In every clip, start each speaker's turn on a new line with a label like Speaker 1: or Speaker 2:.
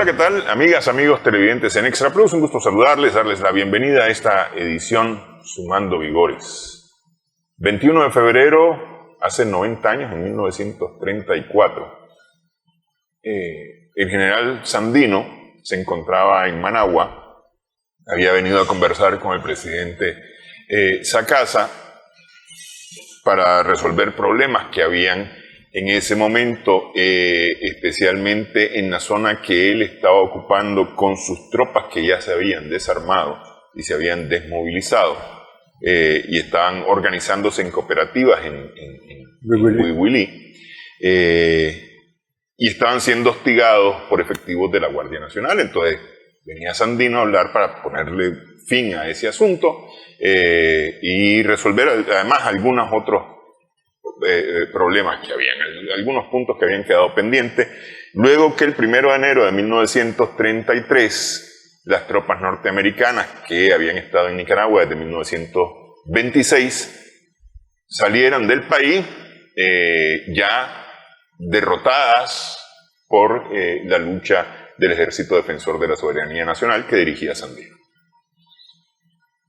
Speaker 1: Hola, ¿qué tal? Amigas, amigos televidentes en Extra Plus, un gusto saludarles, darles la bienvenida a esta edición Sumando Vigores. 21 de febrero, hace 90 años, en 1934, el general Sandino se encontraba en Managua, había venido a conversar con el presidente Sacasa para resolver problemas que habían en ese momento, especialmente en la zona que él estaba ocupando con sus tropas que ya se habían desarmado y se habían desmovilizado y estaban organizándose en cooperativas en Huihuilí y estaban siendo hostigados por efectivos de la Guardia Nacional. Entonces venía Sandino a hablar para ponerle fin a ese asunto y resolver además algunos otros problemas que habían, algunos puntos que habían quedado pendientes, luego que el 1 de enero de 1933 las tropas norteamericanas que habían estado en Nicaragua desde 1926 salieran del país ya derrotadas por la lucha del Ejército Defensor de la Soberanía Nacional que dirigía Sandino.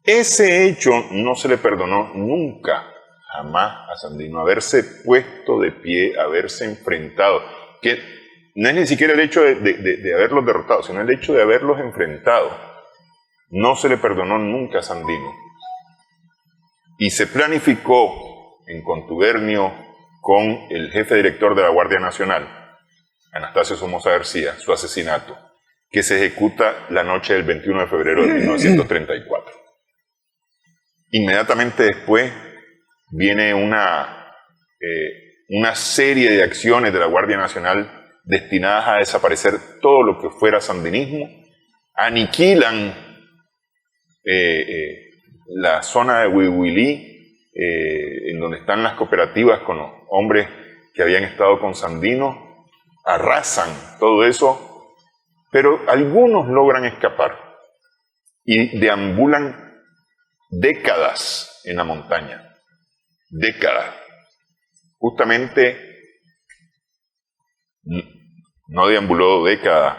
Speaker 1: Ese hecho no se le perdonó nunca, jamás, a Sandino, haberse puesto de pie, haberse enfrentado, que no es ni siquiera el hecho de haberlos derrotado, sino el hecho de haberlos enfrentado. No se le perdonó nunca a Sandino. Y se planificó en contubernio con el jefe director de la Guardia Nacional, Anastasio Somoza García, su asesinato, que se ejecuta la noche del 21 de febrero de 1934. Inmediatamente después viene una serie de acciones de la Guardia Nacional destinadas a desaparecer todo lo que fuera sandinismo, aniquilan la zona de Huihuilí, en donde están las cooperativas con los hombres que habían estado con Sandino, arrasan todo eso, pero algunos logran escapar y deambulan décadas en la montaña. Décadas. Justamente no deambuló décadas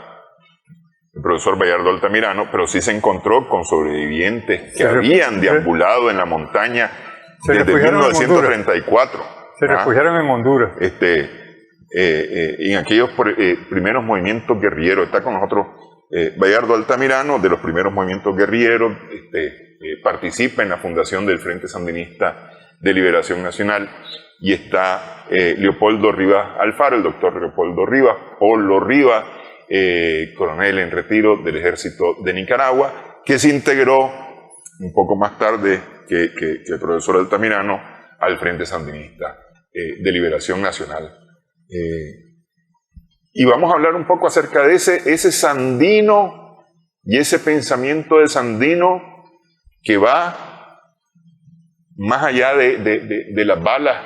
Speaker 1: el profesor Bayardo Altamirano, pero sí se encontró con sobrevivientes que habían deambulado en la montaña desde 1934.
Speaker 2: Se refugiaron en Honduras.
Speaker 1: En aquellos primeros movimientos guerrilleros. Está con nosotros Bayardo Altamirano, de los primeros movimientos guerrilleros, participa en la fundación del Frente Sandinista de Liberación Nacional, y está Leopoldo Rivas Alfaro, el doctor Leopoldo Rivas, Polo Rivas, coronel en retiro del Ejército de Nicaragua, que se integró un poco más tarde que el profesor Altamirano al Frente Sandinista de Liberación Nacional. Y vamos a hablar un poco acerca de ese Sandino y ese pensamiento de Sandino que va más allá de las balas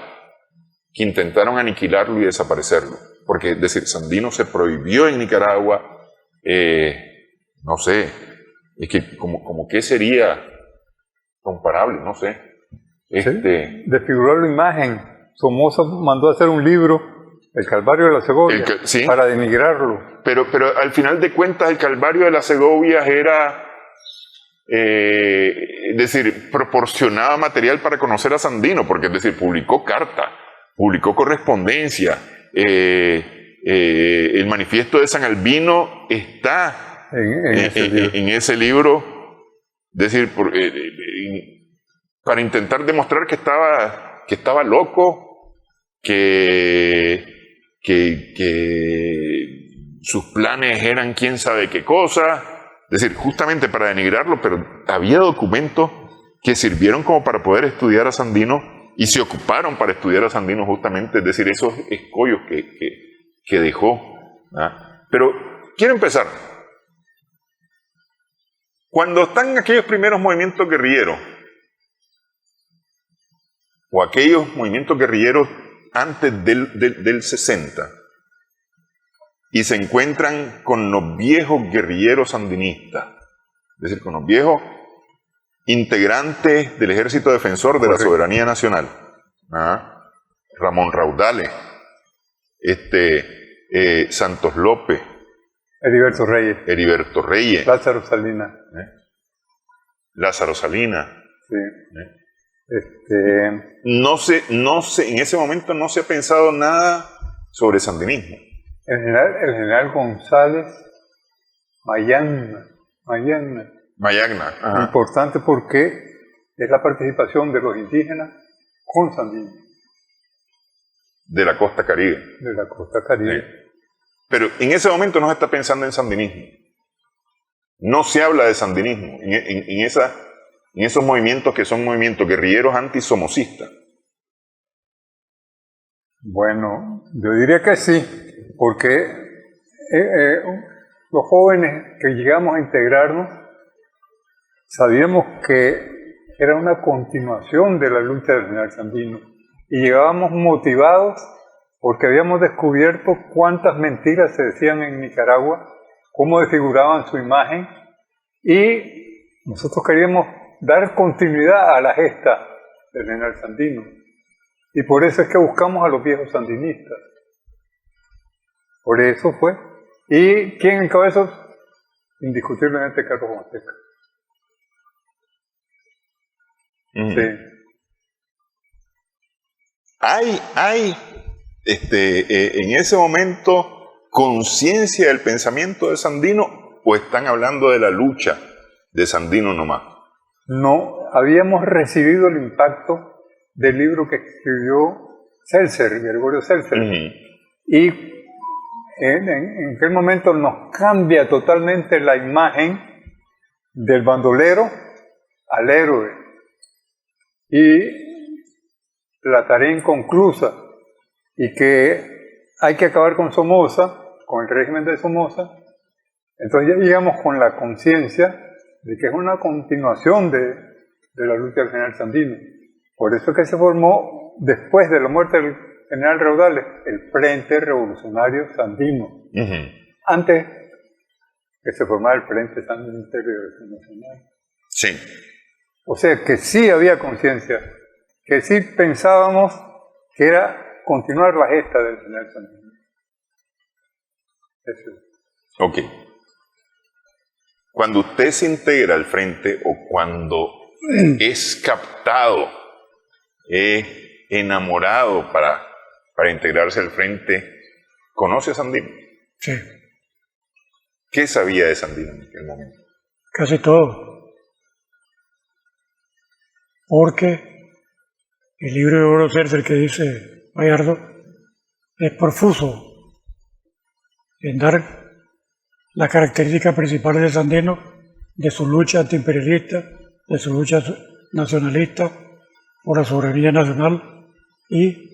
Speaker 1: que intentaron aniquilarlo y desaparecerlo. Porque, es decir, Sandino se prohibió en Nicaragua, no sé, es que como que sería comparable, no sé.
Speaker 2: Desfiguró la imagen. Somoza mandó a hacer un libro, El Calvario de la Segovia, ¿sí?, para denigrarlo.
Speaker 1: Pero al final de cuentas, el Calvario de la Segovia era... es decir, proporcionaba material para conocer a Sandino, porque es decir, publicó carta, publicó correspondencia, el manifiesto de San Albino está en ese libro, es decir, para intentar demostrar que estaba loco, que sus planes eran quién sabe qué cosa. Es decir, justamente para denigrarlo, pero había documentos que sirvieron como para poder estudiar a Sandino y se ocuparon para estudiar a Sandino justamente, es decir, esos escollos que dejó. Pero quiero empezar. Cuando están aquellos primeros movimientos guerrilleros, o aquellos movimientos guerrilleros antes del 60, y se encuentran con los viejos guerrilleros sandinistas, es decir, con los viejos integrantes del Ejército Defensor de la Soberanía Nacional, Ramón Raudales, Santos López,
Speaker 2: Heriberto Reyes.
Speaker 1: Heriberto Reyes.
Speaker 2: Lázaro Salinas.
Speaker 1: Lázaro Salinas.
Speaker 2: Sí.
Speaker 1: No sé, en ese momento no se ha pensado nada sobre sandinismo.
Speaker 2: El general González Mayagna. Importante porque es la participación de los indígenas con sandinismo.
Speaker 1: De la costa caribe.
Speaker 2: De la costa caribe.
Speaker 1: Sí. Pero en ese momento no se está pensando en sandinismo. No se habla de sandinismo en esos movimientos que son movimientos guerrilleros antisomocistas.
Speaker 2: Bueno, yo diría que sí, porque los jóvenes que llegamos a integrarnos sabíamos que era una continuación de la lucha del general Sandino y llegábamos motivados porque habíamos descubierto cuántas mentiras se decían en Nicaragua, cómo desfiguraban su imagen, y nosotros queríamos dar continuidad a la gesta del general Sandino. Y por eso es que buscamos a los viejos sandinistas. Por eso fue. ¿Y quién encabezó? Indiscutiblemente Carlos Fonseca. Sí.
Speaker 1: Hay en ese momento conciencia del pensamiento de Sandino, o están hablando de la lucha de Sandino nomás?
Speaker 2: No, habíamos recibido el impacto del libro que escribió Seltzer, Gregorio Seltzer, y en aquel momento nos cambia totalmente la imagen del bandolero al héroe, y la tarea inconclusa, y que hay que acabar con Somoza, con el régimen de Somoza. Entonces ya llegamos con la conciencia de que es una continuación de la lucha del general Sandino. Por eso es que se formó, después de la muerte del general Raudales, el Frente Revolucionario Sandino. Antes que se formara el Frente Sandinista de Liberación Nacional.
Speaker 1: Sí.
Speaker 2: O sea que sí había conciencia, que sí pensábamos que era continuar la gesta del general Sandino. Eso.
Speaker 1: Ok. Cuando usted se integra al frente o cuando es captado, enamorado para integrarse al frente, ¿conoce a Sandino?
Speaker 3: Sí.
Speaker 1: ¿Qué sabía de Sandino en aquel momento?
Speaker 3: Casi todo. Porque el libro de Oro Seltzer que dice Bayardo es profuso en dar las características principales de Sandino, de su lucha antiimperialista, de su lucha nacionalista por la soberanía nacional y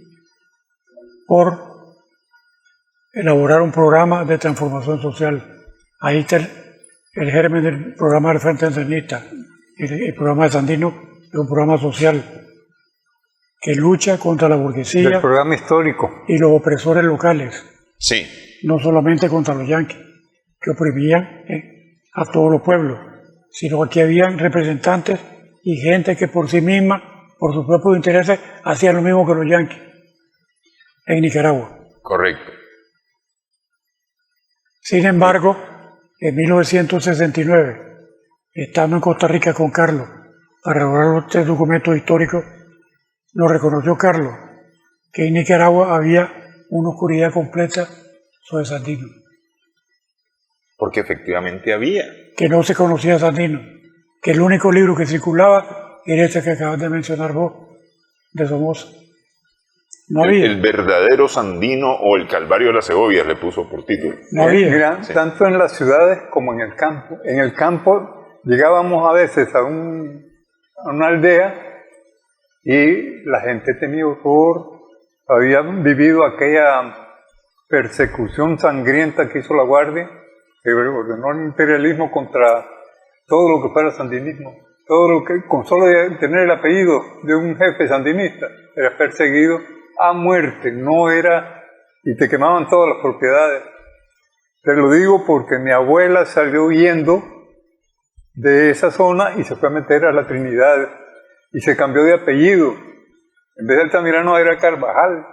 Speaker 3: por elaborar un programa de transformación social. Ahí está el germen del programa del Frente Sandinista. El programa de Sandino es un programa social que lucha contra la burguesía.
Speaker 2: Del programa histórico.
Speaker 3: Y los opresores locales.
Speaker 1: Sí.
Speaker 3: No solamente contra los yanquis, que oprimían a todos los pueblos, sino que aquí habían representantes y gente que por sí misma, por sus propios intereses, hacían lo mismo que los yanquis en Nicaragua.
Speaker 1: Correcto.
Speaker 3: Sin embargo, en 1969, estando en Costa Rica con Carlos, para elaborar los documentos históricos, lo reconoció Carlos, que en Nicaragua había una oscuridad completa sobre Sandino.
Speaker 1: Porque efectivamente había.
Speaker 3: Que no se conocía Sandino, que el único libro que circulaba era este que acabas de mencionar vos, de Somoza. No había.
Speaker 1: El verdadero Sandino o el Calvario de las Segovias le puso por título.
Speaker 2: No había. Mira, sí. Tanto en las ciudades como en el campo. En el campo llegábamos a veces a una aldea y la gente tenía horror, había vivido aquella persecución sangrienta que hizo la Guardia, que ordenó el imperialismo contra todo lo que fuera sandinismo, todo lo que, con solo tener el apellido de un jefe sandinista, era perseguido a muerte, no era, y te quemaban todas las propiedades. Te lo digo porque mi abuela salió huyendo de esa zona y se fue a meter a la Trinidad y se cambió de apellido. En vez de Altamirano era Carvajal.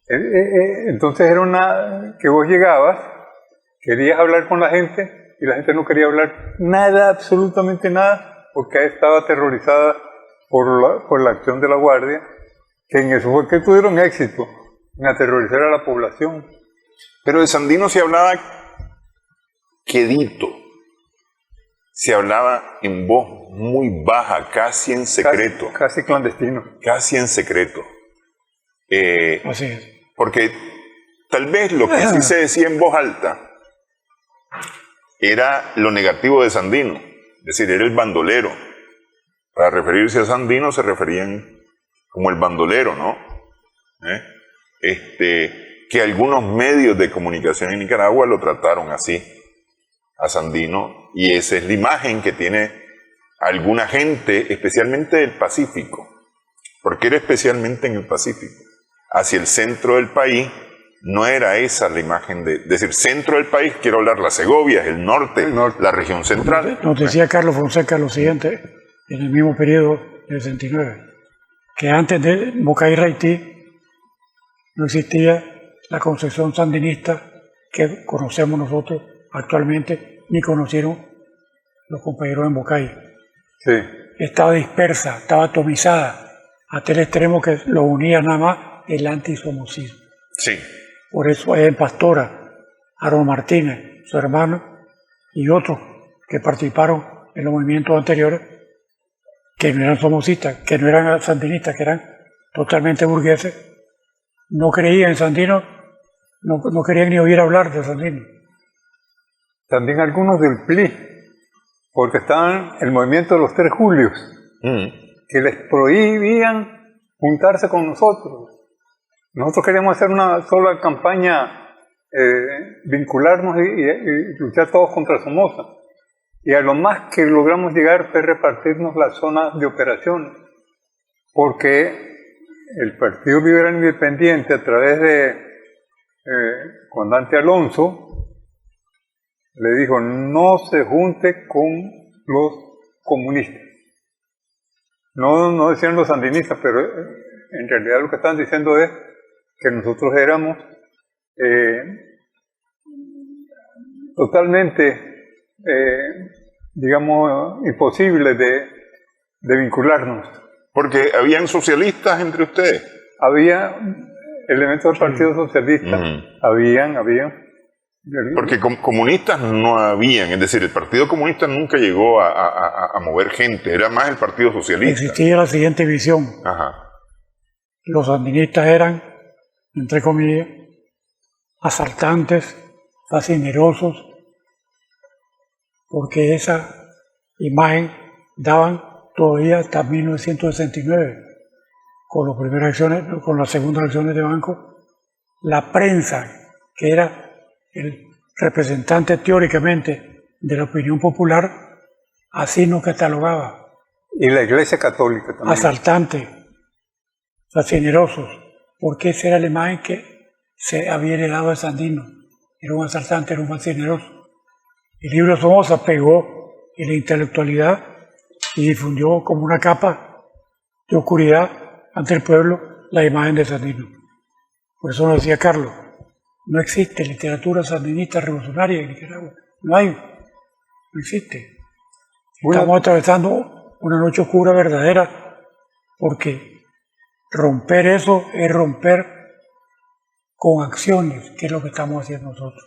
Speaker 2: Entonces era que vos llegabas, querías hablar con la gente y la gente no quería hablar nada, absolutamente nada, porque estaba aterrorizada por la acción de la Guardia, que en eso fue que tuvieron éxito, en aterrorizar a la población.
Speaker 1: Pero de Sandino se hablaba quedito, se hablaba en voz muy baja, casi en secreto.
Speaker 2: Casi clandestino.
Speaker 1: Casi en secreto.
Speaker 3: Así es.
Speaker 1: Porque tal vez lo que sí se decía en voz alta era lo negativo de Sandino, es decir, era el bandolero. Para referirse a Sandino se referían como el bandolero, ¿no? Que algunos medios de comunicación en Nicaragua lo trataron así, a Sandino, y esa es la imagen que tiene alguna gente, especialmente del Pacífico, porque era especialmente en el Pacífico. Hacia el centro del país no era esa la imagen es decir, centro del país, quiero hablar la Segovia, el norte, la región central.
Speaker 3: Nos decía Carlos Fonseca lo siguiente, en el mismo periodo del 69, que antes de Mocay Raití no existía la concepción sandinista que conocemos nosotros actualmente, ni conocieron los compañeros en Mocay.
Speaker 2: Sí.
Speaker 3: Estaba dispersa, estaba atomizada, hasta el extremo que lo unía nada más el antisomocismo.
Speaker 1: Sí.
Speaker 3: Por eso hay en Pastora, Aaron Martínez, su hermano, y otros que participaron en los movimientos anteriores, que no eran somocistas, que no eran sandinistas, que eran totalmente burgueses, no creían en Sandino, no querían ni oír hablar de Sandino.
Speaker 2: También algunos del PLI, porque estaban en el movimiento de los 3 Julios, que les prohibían juntarse con nosotros. Nosotros queríamos hacer una sola campaña, vincularnos y luchar todos contra Somoza. Y a lo más que logramos llegar fue repartirnos las zonas de operación, porque el Partido Liberal Independiente, a través de comandante Alonso, le dijo: no se junte con los comunistas. No decían los sandinistas, pero en realidad lo que estaban diciendo es que nosotros éramos totalmente, digamos, imposibles de vincularnos.
Speaker 1: Porque habían socialistas entre ustedes.
Speaker 2: Había elementos del Partido Socialista, habían.
Speaker 1: Porque comunistas no habían, es decir, el Partido Comunista nunca llegó a mover gente, era más el Partido Socialista.
Speaker 3: Existía la siguiente visión.
Speaker 1: Ajá.
Speaker 3: Los sandinistas eran, entre comillas, asaltantes, fascinerosos, porque esa imagen daban todavía hasta 1969, con las primeras acciones, con las segundas acciones de banco, la prensa, que era el representante teóricamente de la opinión popular, así nos catalogaba.
Speaker 2: Y la Iglesia Católica también.
Speaker 3: Asaltantes, fascinerosos, porque esa era la imagen que se había heredado de Sandino. Era un asaltante, era un fascineroso. El libro Somoza pegó en la intelectualidad y difundió como una capa de oscuridad ante el pueblo la imagen de Sandino. Por eso nos decía Carlos, no existe literatura sandinista revolucionaria en Nicaragua. No existe. Estamos atravesando una noche oscura verdadera, porque romper eso es romper con acciones, que es lo que estamos haciendo nosotros.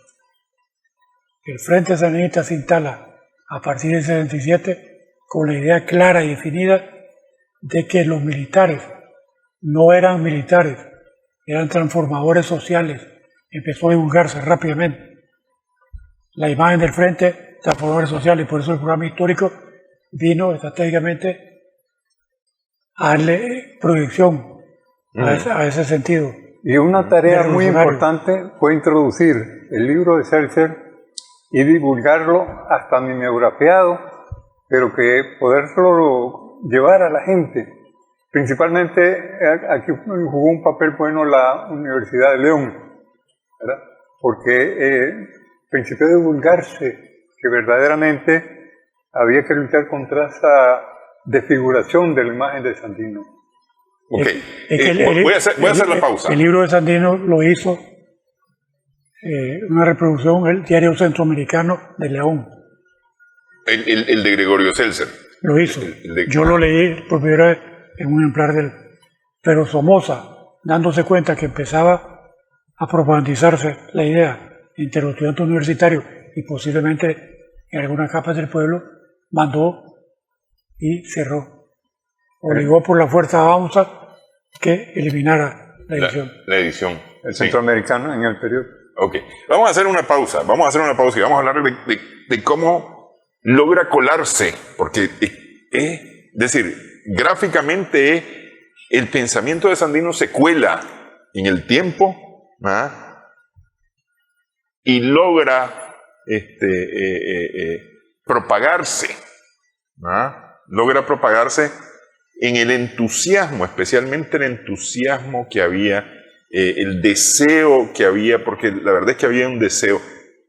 Speaker 3: El Frente Sandinista se instala a partir del 67 con la idea clara y definida de que los militares no eran militares, eran transformadores sociales. Empezó a divulgarse rápidamente la imagen del Frente Transformadores Sociales, y por eso el programa histórico vino estratégicamente a darle proyección a ese sentido.
Speaker 2: Y una tarea muy importante fue introducir el libro de Seltzer y divulgarlo hasta mimeografiado, pero que poderlo llevar a la gente. Principalmente aquí jugó un papel bueno la Universidad de León, ¿verdad? Porque principió a divulgarse que verdaderamente había que luchar contra esa desfiguración de la imagen de Sandino.
Speaker 1: Ok, voy a hacer la pausa.
Speaker 3: El libro de Sandino lo hizo una reproducción del Diario Centroamericano de León.
Speaker 1: El de Gregorio Seltzer.
Speaker 3: Lo hizo. Yo lo leí por primera vez en un ejemplar del... Pero Somoza, dándose cuenta que empezaba a propagandizarse la idea entre los estudiantes universitarios y posiblemente en algunas capas del pueblo, mandó y cerró. Obligó por la fuerza a AUNSA que eliminara la edición.
Speaker 1: La edición.
Speaker 2: El centroamericano en el periodo.
Speaker 1: Ok. Vamos a hacer una pausa. Vamos a hacer una pausa y vamos a hablar de cómo logra colarse. Porque es decir, gráficamente el pensamiento de Sandino se cuela en el tiempo, ¿ah? Y logra propagarse, ¿ah? Logra propagarse en el entusiasmo, especialmente el entusiasmo que había, el deseo que había, porque la verdad es que había un deseo.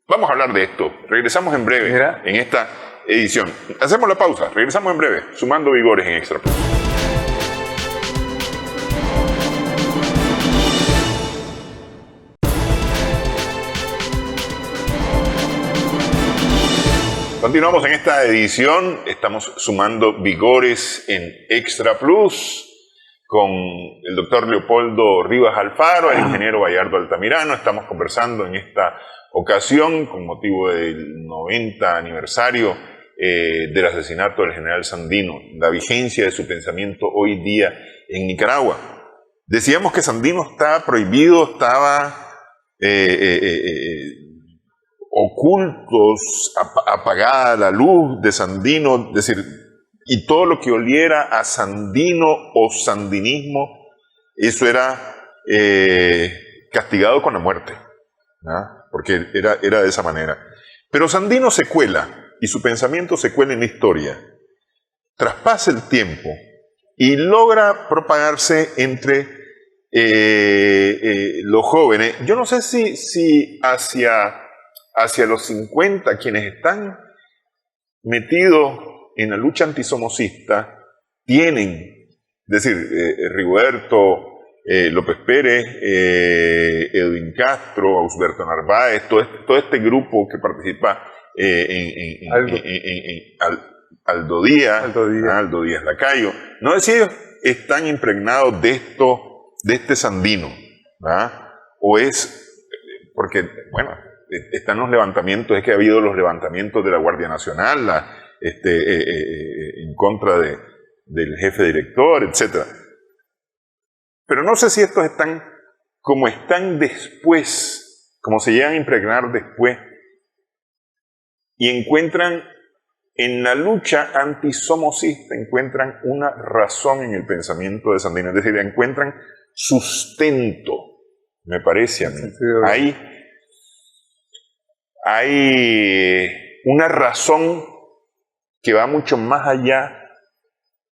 Speaker 1: Vamos a hablar de esto, regresamos en breve.
Speaker 2: Mira.
Speaker 1: En esta edición. Hacemos la pausa, regresamos en breve, sumando vigores en Extra Plus. Continuamos en esta edición, estamos sumando vigores en Extra Plus con el doctor Leopoldo Rivas Alfaro, el ingeniero Bayardo Altamirano. Estamos conversando en esta ocasión con motivo del 90 aniversario del asesinato del general Sandino, la vigencia de su pensamiento hoy día en Nicaragua. Decíamos que Sandino estaba prohibido, estaba ocultos, apagada la luz de Sandino, es decir, y todo lo que oliera a Sandino o sandinismo, eso era castigado con la muerte, ¿no? Porque era de esa manera. Pero Sandino se cuela, y su pensamiento se cuela en la historia, traspasa el tiempo y logra propagarse entre los jóvenes. Yo no sé si hacia los 50, quienes están metidos en la lucha antisomocista, tienen, es decir, Rigoberto, López Pérez, Edwin Castro, Ausberto Narváez, todo este grupo que participa Aldo Díaz Lacayo. No sé si ellos están impregnados de este Sandino, ¿verdad? O es, porque, bueno, están los levantamientos, es que ha habido los levantamientos de la Guardia Nacional, en contra del jefe director, etc. Pero no sé si estos están como están después, como se llegan a impregnar después, y encuentran en la lucha antisomocista, encuentran una razón en el pensamiento de Sandino, es decir, encuentran sustento, me parece a mí. Hay una razón que va mucho más allá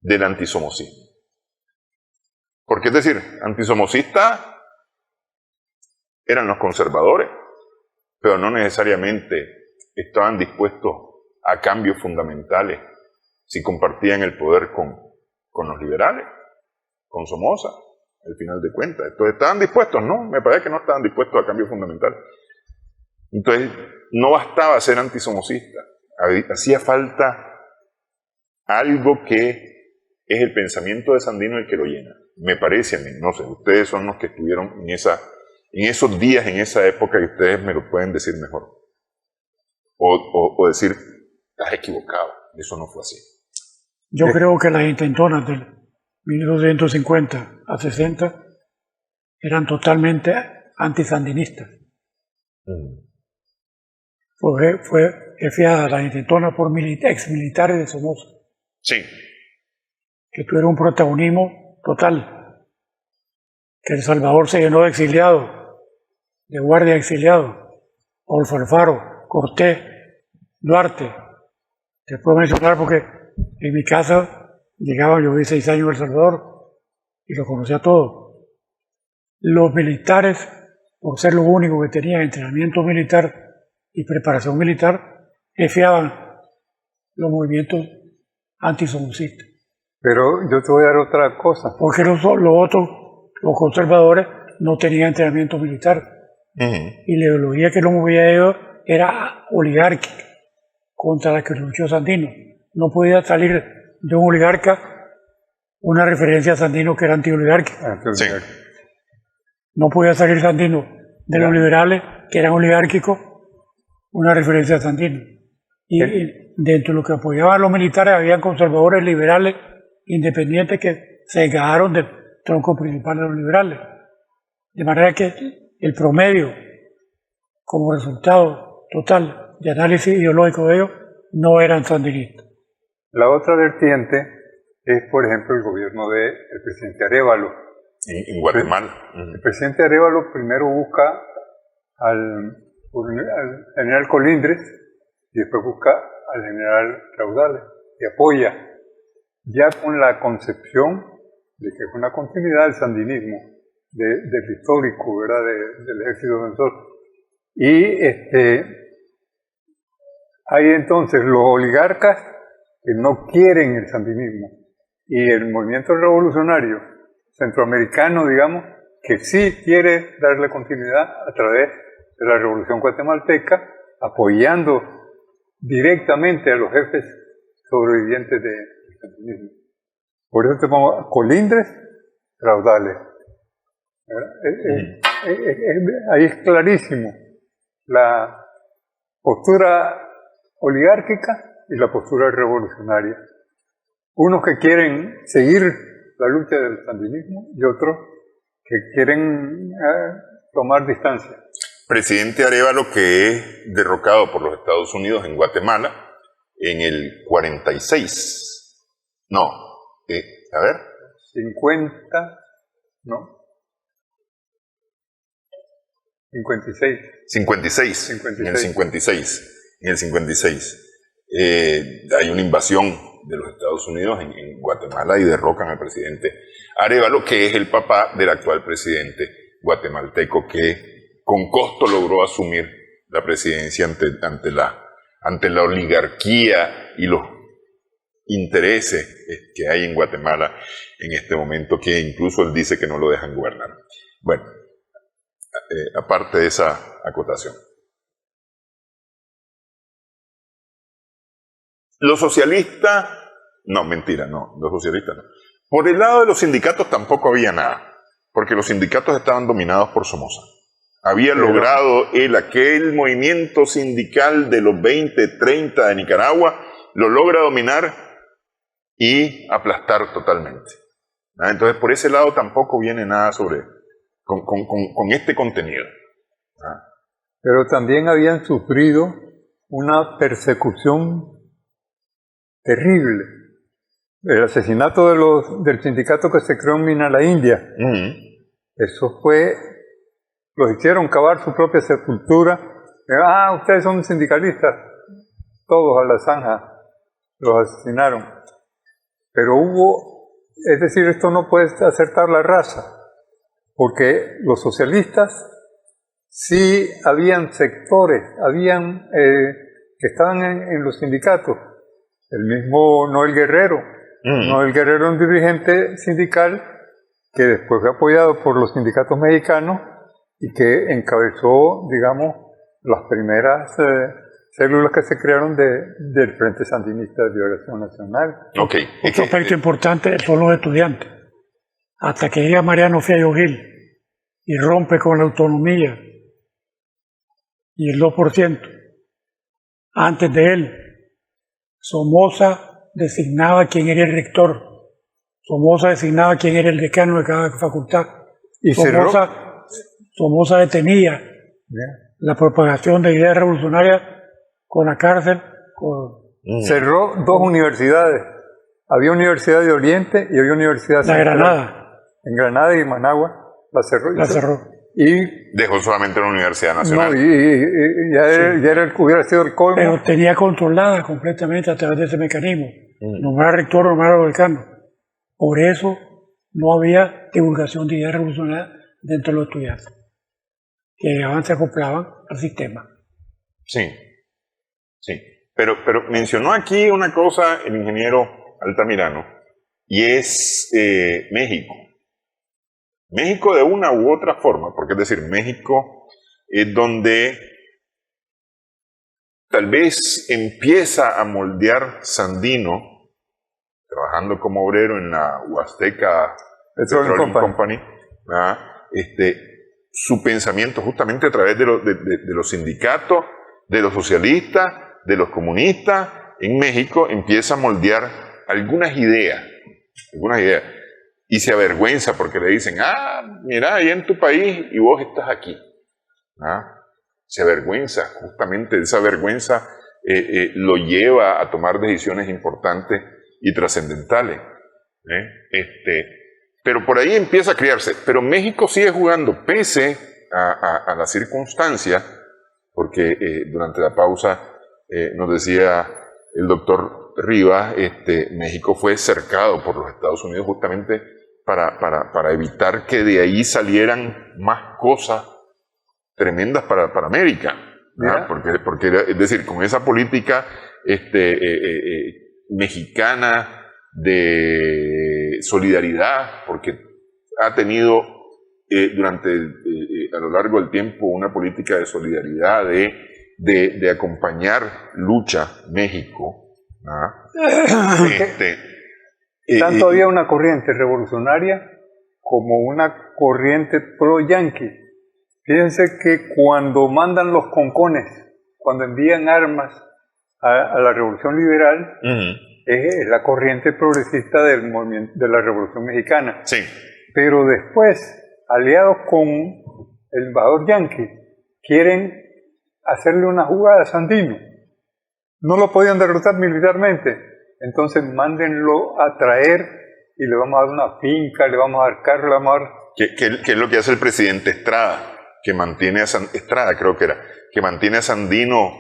Speaker 1: del antisomocismo. Porque es decir, antisomocistas eran los conservadores, pero no necesariamente estaban dispuestos a cambios fundamentales si compartían el poder con los liberales, con Somoza, al final de cuentas. Entonces, ¿estaban dispuestos? No, me parece que no estaban dispuestos a cambios fundamentales. Entonces, no bastaba ser antisomocista, hacía falta algo que es el pensamiento de Sandino el que lo llena. Me parece a mí, no sé, ustedes son los que estuvieron en esos días, en esa época, y ustedes me lo pueden decir mejor. O decir, estás equivocado, eso no fue así.
Speaker 3: Yo creo que las intentonas del 1950 a 60 eran totalmente antisandinistas. Fue jefiada la intentona por exmilitares de Somoza.
Speaker 1: Sí.
Speaker 3: Que tuvieron un protagonismo total. Que El Salvador se llenó de exiliados, de guardia exiliados. Adolfo Alfaro, Cortés, Duarte. Te puedo mencionar porque en mi casa llegaba, yo viví 6 años en El Salvador y lo conocía todo. Los militares, por ser los únicos que tenían entrenamiento militar y preparación militar, jefiaban los movimientos antisomocistas.
Speaker 2: Pero yo te voy a dar otra cosa.
Speaker 3: Porque los otros, los conservadores, no tenían entrenamiento militar. y la ideología que lo movía a ellos era oligárquica, contra la que luchó Sandino. No podía salir de un oligarca una referencia a Sandino que era antioligárquica.
Speaker 1: Sí.
Speaker 3: No podía salir Sandino de los liberales, que eran oligárquicos, una referencia a Sandino. Y dentro de lo que apoyaban a los militares había conservadores liberales independientes que se encajaron del tronco principal de los liberales. De manera que el promedio, como resultado total de análisis ideológico de ellos, no eran sandinistas.
Speaker 2: La otra vertiente es, por ejemplo, el gobierno del presidente Arévalo.
Speaker 1: En Guatemala.
Speaker 2: El presidente Arévalo primero busca al general Colindres y después busca al general Raudales y apoya, ya con la concepción de que es una continuidad del sandinismo, del histórico, ¿verdad? Del ejército defensor. Y hay entonces los oligarcas que no quieren el sandinismo y el movimiento revolucionario centroamericano, digamos, que sí quiere darle continuidad a través de la Revolución Guatemalteca, apoyando directamente a los jefes sobrevivientes del sandinismo. Por eso te pongo Colindres, Raudales. Ahí es clarísimo la postura oligárquica y la postura revolucionaria. Unos que quieren seguir la lucha del sandinismo y otros que quieren tomar distancia.
Speaker 1: Presidente Arévalo, que es derrocado por los Estados Unidos en Guatemala en el 46. No, a ver.
Speaker 2: 50, ¿no? 56.
Speaker 1: 56. En el 56. En el 56. Hay una invasión de los Estados Unidos en Guatemala y derrocan al presidente Arévalo, que es el papá del actual presidente guatemalteco, que con costo logró asumir la presidencia ante la oligarquía y los intereses que hay en Guatemala en este momento, que incluso él dice que no lo dejan gobernar. Bueno, aparte de esa acotación. Los socialistas, no, mentira, no, los socialistas no. Por el lado de los sindicatos tampoco había nada, porque los sindicatos estaban dominados por Somoza. Había logrado aquel movimiento sindical de los 20, 30 de Nicaragua, lo logra dominar y aplastar totalmente. Entonces, por ese lado tampoco viene nada con este contenido.
Speaker 2: Pero también habían sufrido una persecución terrible. El asesinato del sindicato que se creó en Mina la India. Eso fue, los hicieron cavar su propia sepultura. Ustedes son sindicalistas. Todos a la zanja los asesinaron. Pero es decir, esto no puede acertar la raza, porque los socialistas sí habían sectores, que estaban en los sindicatos. El mismo Noel Guerrero. Noel Guerrero era un dirigente sindical que después fue apoyado por los sindicatos mexicanos y que encabezó, digamos, las primeras células que se crearon del Frente Sandinista de Liberación Nacional.
Speaker 1: Okay.
Speaker 3: Otro aspecto importante son los estudiantes. Hasta que llega Mariano Fiallo Gil y rompe con la autonomía y el 2%. Antes de él, Somoza designaba quién era el rector. Somoza designaba quién era el decano de cada facultad. Y Somoza detenía la propagación de ideas revolucionarias con la cárcel.
Speaker 2: Cerró 2 universidades. Había Universidad de Oriente y había Universidad
Speaker 3: de Granada.
Speaker 2: En Granada y Managua la cerró. Y
Speaker 1: dejó solamente la Universidad Nacional.
Speaker 2: No, hubiera sido el colmo.
Speaker 3: Pero tenía controlada completamente a través de ese mecanismo. Nombrar rector, nombrar decano. Por eso no había divulgación de ideas revolucionarias dentro de los estudiantes, que llegaban, se acoplaban al sistema.
Speaker 1: Sí. Pero mencionó aquí una cosa el ingeniero Altamirano, y es México. México de una u otra forma, porque es decir, México es donde tal vez empieza a moldear Sandino, trabajando como obrero en la Huasteca Petroleum Company, su pensamiento justamente a través de los sindicatos, de los socialistas, de los comunistas en México, empieza a moldear algunas ideas, y se avergüenza porque le dicen, mira, ahí en tu país y vos estás aquí. Se avergüenza, justamente esa vergüenza lo lleva a tomar decisiones importantes y trascendentales. Pero por ahí empieza a criarse. Pero México sigue jugando, pese a las circunstancias, porque durante la pausa nos decía el doctor Rivas, México fue cercado por los Estados Unidos justamente para evitar que de ahí salieran más cosas tremendas para América, porque es decir, con esa política mexicana de solidaridad, porque ha tenido a lo largo del tiempo una política de solidaridad, de acompañar lucha México.
Speaker 2: Tanto había una corriente revolucionaria como una corriente pro-yanqui. Fíjense que cuando mandan los concones, cuando envían armas a la Revolución Liberal, es la corriente progresista del movimiento de la Revolución Mexicana.
Speaker 1: Sí.
Speaker 2: Pero después, aliados con el embajador yanqui, quieren hacerle una jugada a Sandino. No lo podían derrotar militarmente, entonces mándenlo a traer y le vamos a dar una finca, le vamos a dar carro, le vamos a dar...
Speaker 1: ¿Qué es lo que hace el presidente Estrada? Que mantiene Estrada, creo que era, que mantiene a Sandino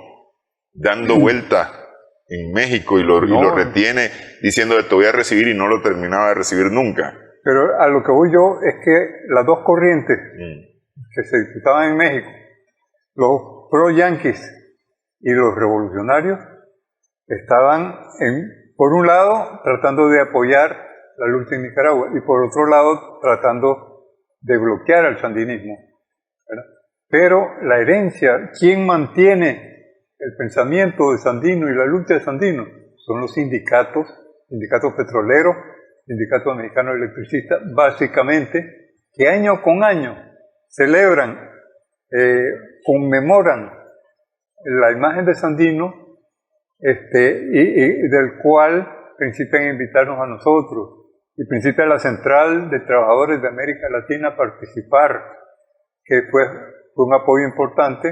Speaker 1: dando vueltas en México y lo retiene diciendo que te voy a recibir, y no lo terminaba de recibir nunca.
Speaker 2: Pero a lo que voy yo es que las dos corrientes que se disputaban en México, los pro-yanquis y los revolucionarios, estaban por un lado tratando de apoyar la lucha en Nicaragua y por otro lado tratando de bloquear al sandinismo, ¿verdad? Pero la herencia, ¿quién mantiene el pensamiento de Sandino y la lucha de Sandino? Son los sindicatos petroleros, sindicatos mexicanos electricistas, básicamente, que año con año celebran, conmemoran la imagen de Sandino, y del cual principian a invitarnos a nosotros, y principia la Central de Trabajadores de América Latina a participar, que fue un apoyo importante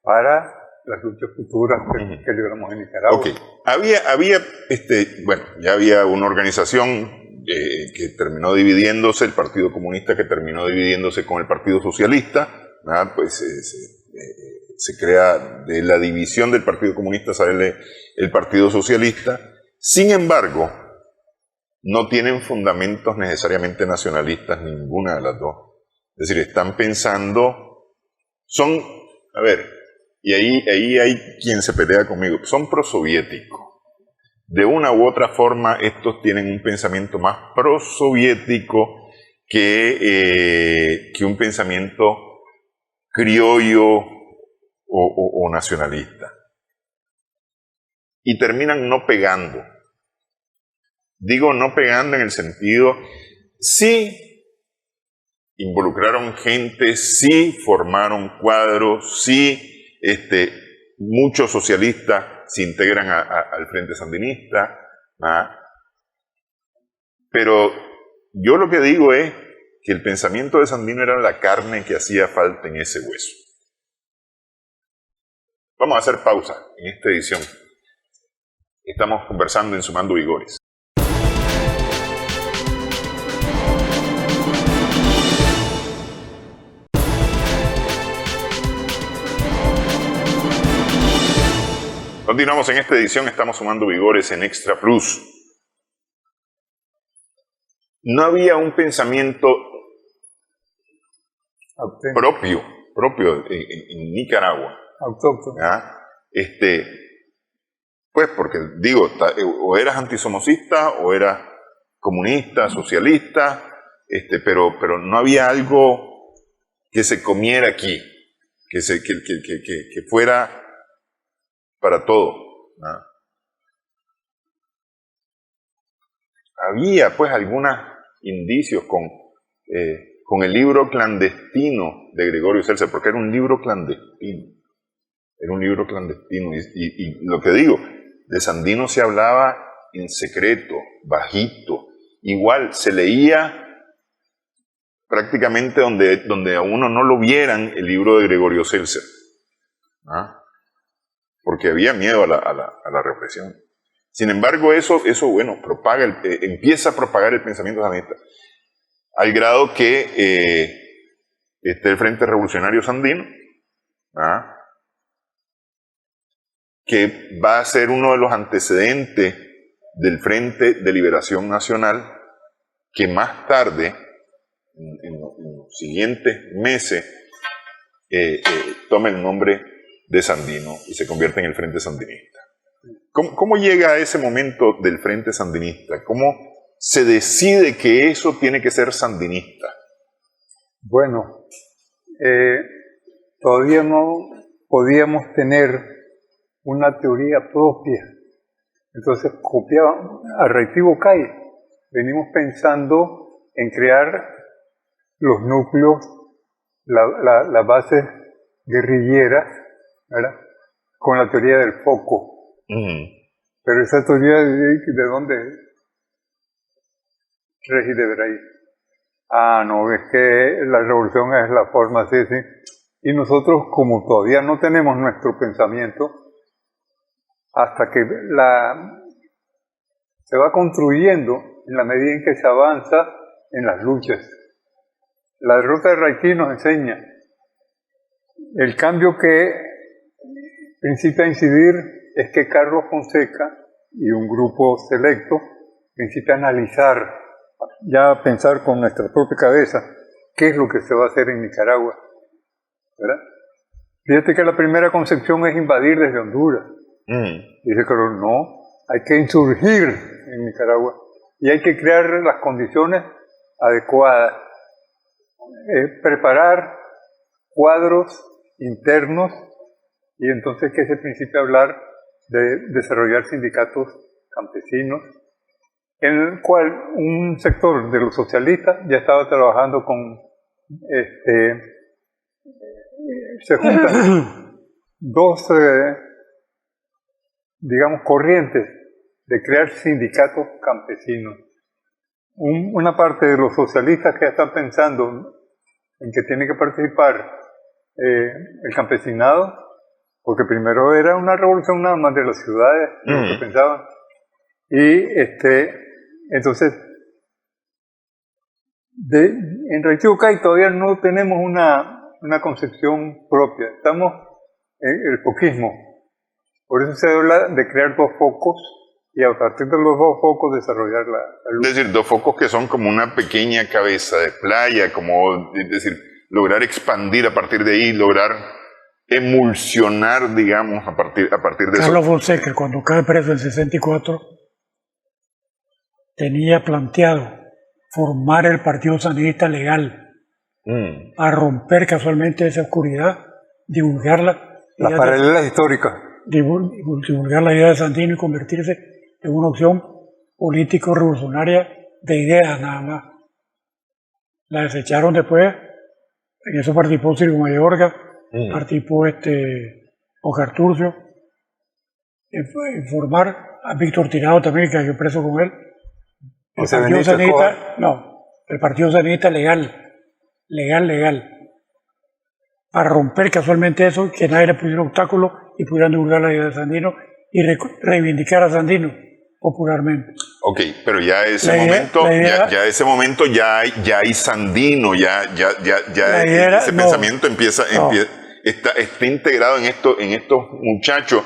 Speaker 2: para las luchas futuras que libramos en Nicaragua.
Speaker 1: Okay. Ya había una organización que terminó dividiéndose, el Partido Comunista, que terminó dividiéndose con el Partido Socialista, pues se crea de la división del Partido Comunista, sale el Partido Socialista. Sin embargo, no tienen fundamentos necesariamente nacionalistas ninguna de las dos. Es decir, están pensando, y ahí hay quien se pelea conmigo, son prosoviéticos. De una u otra forma, estos tienen un pensamiento más prosoviético que un pensamiento criollo o nacionalista. Y terminan no pegando. Digo no pegando en el sentido, sí involucraron gente, sí formaron cuadros, sí muchos socialistas se integran al Frente Sandinista, pero yo lo que digo es que el pensamiento de Sandino era la carne que hacía falta en ese hueso. Vamos a hacer pausa en esta edición. Estamos conversando en Sumando Vigores. Continuamos en esta edición, estamos Sumando Vigores en Extra Plus. No había un pensamiento propio en Nicaragua.
Speaker 2: Autóctono.
Speaker 1: Pues porque digo, o eras antisomocista o eras comunista, socialista, pero no había algo que se comiera aquí, que fuera para todo, ¿no? Había pues algunos indicios con el libro clandestino de Gregorio Seltzer, porque era un libro clandestino. Era un libro clandestino. Y lo que digo, de Sandino se hablaba en secreto, bajito. Igual se leía prácticamente donde a uno no lo vieran el libro de Gregorio Seltzer, ¿ah? Porque había miedo a la represión. Sin embargo, eso bueno, empieza a propagar el pensamiento sandinista, al grado que el Frente Revolucionario Sandino, ¿ah? Que va a ser uno de los antecedentes del Frente de Liberación Nacional, que más tarde, en los siguientes meses, toma el nombre de Sandino y se convierte en el Frente Sandinista. ¿Cómo llega a ese momento del Frente Sandinista? ¿Cómo se decide que eso tiene que ser sandinista?
Speaker 2: Bueno, todavía no podíamos tener una teoría propia. Entonces copiábamos a Reitivo Cay. Venimos pensando en crear los núcleos, las bases guerrilleras, ¿verdad? Con la teoría del foco. Pero esa teoría, ¿de dónde reside de ahí? No, es que la revolución es la forma así. Y nosotros, como todavía no tenemos nuestro pensamiento, hasta que se va construyendo en la medida en que se avanza en las luchas. La derrota de Raití nos enseña el cambio que principia a incidir es que Carlos Fonseca y un grupo selecto principia a analizar, ya a pensar con nuestra propia cabeza, qué es lo que se va a hacer en Nicaragua, ¿verdad? Fíjate que la primera concepción es invadir desde Honduras. Dice Carlos, no, hay que insurgir en Nicaragua y hay que crear las condiciones adecuadas, preparar cuadros internos y entonces que se principia a hablar de desarrollar sindicatos campesinos, en el cual un sector de los socialistas ya estaba trabajando con, se juntan dos, digamos, corrientes de crear sindicatos campesinos. Una parte de los socialistas que ya están pensando en que tiene que participar el campesinado, porque primero era una revolución nada más de las ciudades, lo que pensaban, y entonces en Reitivo Cay todavía no tenemos una concepción propia, estamos en el foquismo, por eso se habla de crear dos focos y a partir de los dos focos desarrollar la lucha.
Speaker 1: Es decir, dos focos que son como una pequeña cabeza de playa, es decir, lograr expandir a partir de ahí, lograr emulsionar, digamos, a partir de eso.
Speaker 3: Carlos Fonseca, cuando cae preso en 64, tenía planteado formar el Partido Sandinista Legal, a romper casualmente esa oscuridad, divulgarla.
Speaker 2: Las paralelas históricas.
Speaker 3: Divulgar la idea de Sandino y convertirse en una opción político-revolucionaria de ideas nada más. La desecharon después, en eso participó Silvio Mayorga, participó Oscar Turcio, en formar a Víctor Tirado también, que cayó preso con él. El Partido Sandinista, el Partido Sandinista legal, para romper casualmente eso, que nadie le pusiera obstáculos y pudieran divulgar la idea de Sandino y reivindicar a Sandino popularmente.
Speaker 1: Ok, pero ya ese momento ya hay Sandino, ese pensamiento está integrado en estos muchachos,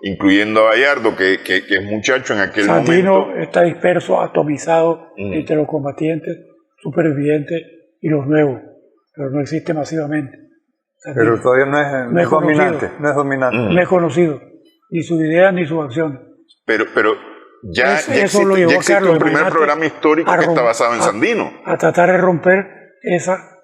Speaker 1: incluyendo a Bayardo, que es muchacho en aquel momento.
Speaker 3: Sandino está disperso, atomizado entre los combatientes, supervivientes y los nuevos, pero no existe masivamente. Sandino,
Speaker 2: pero todavía no es dominante.
Speaker 3: No es conocido, ni su idea ni su acción.
Speaker 1: Pero ya existe un primer programa histórico que está basado en Sandino.
Speaker 3: A tratar de romper esa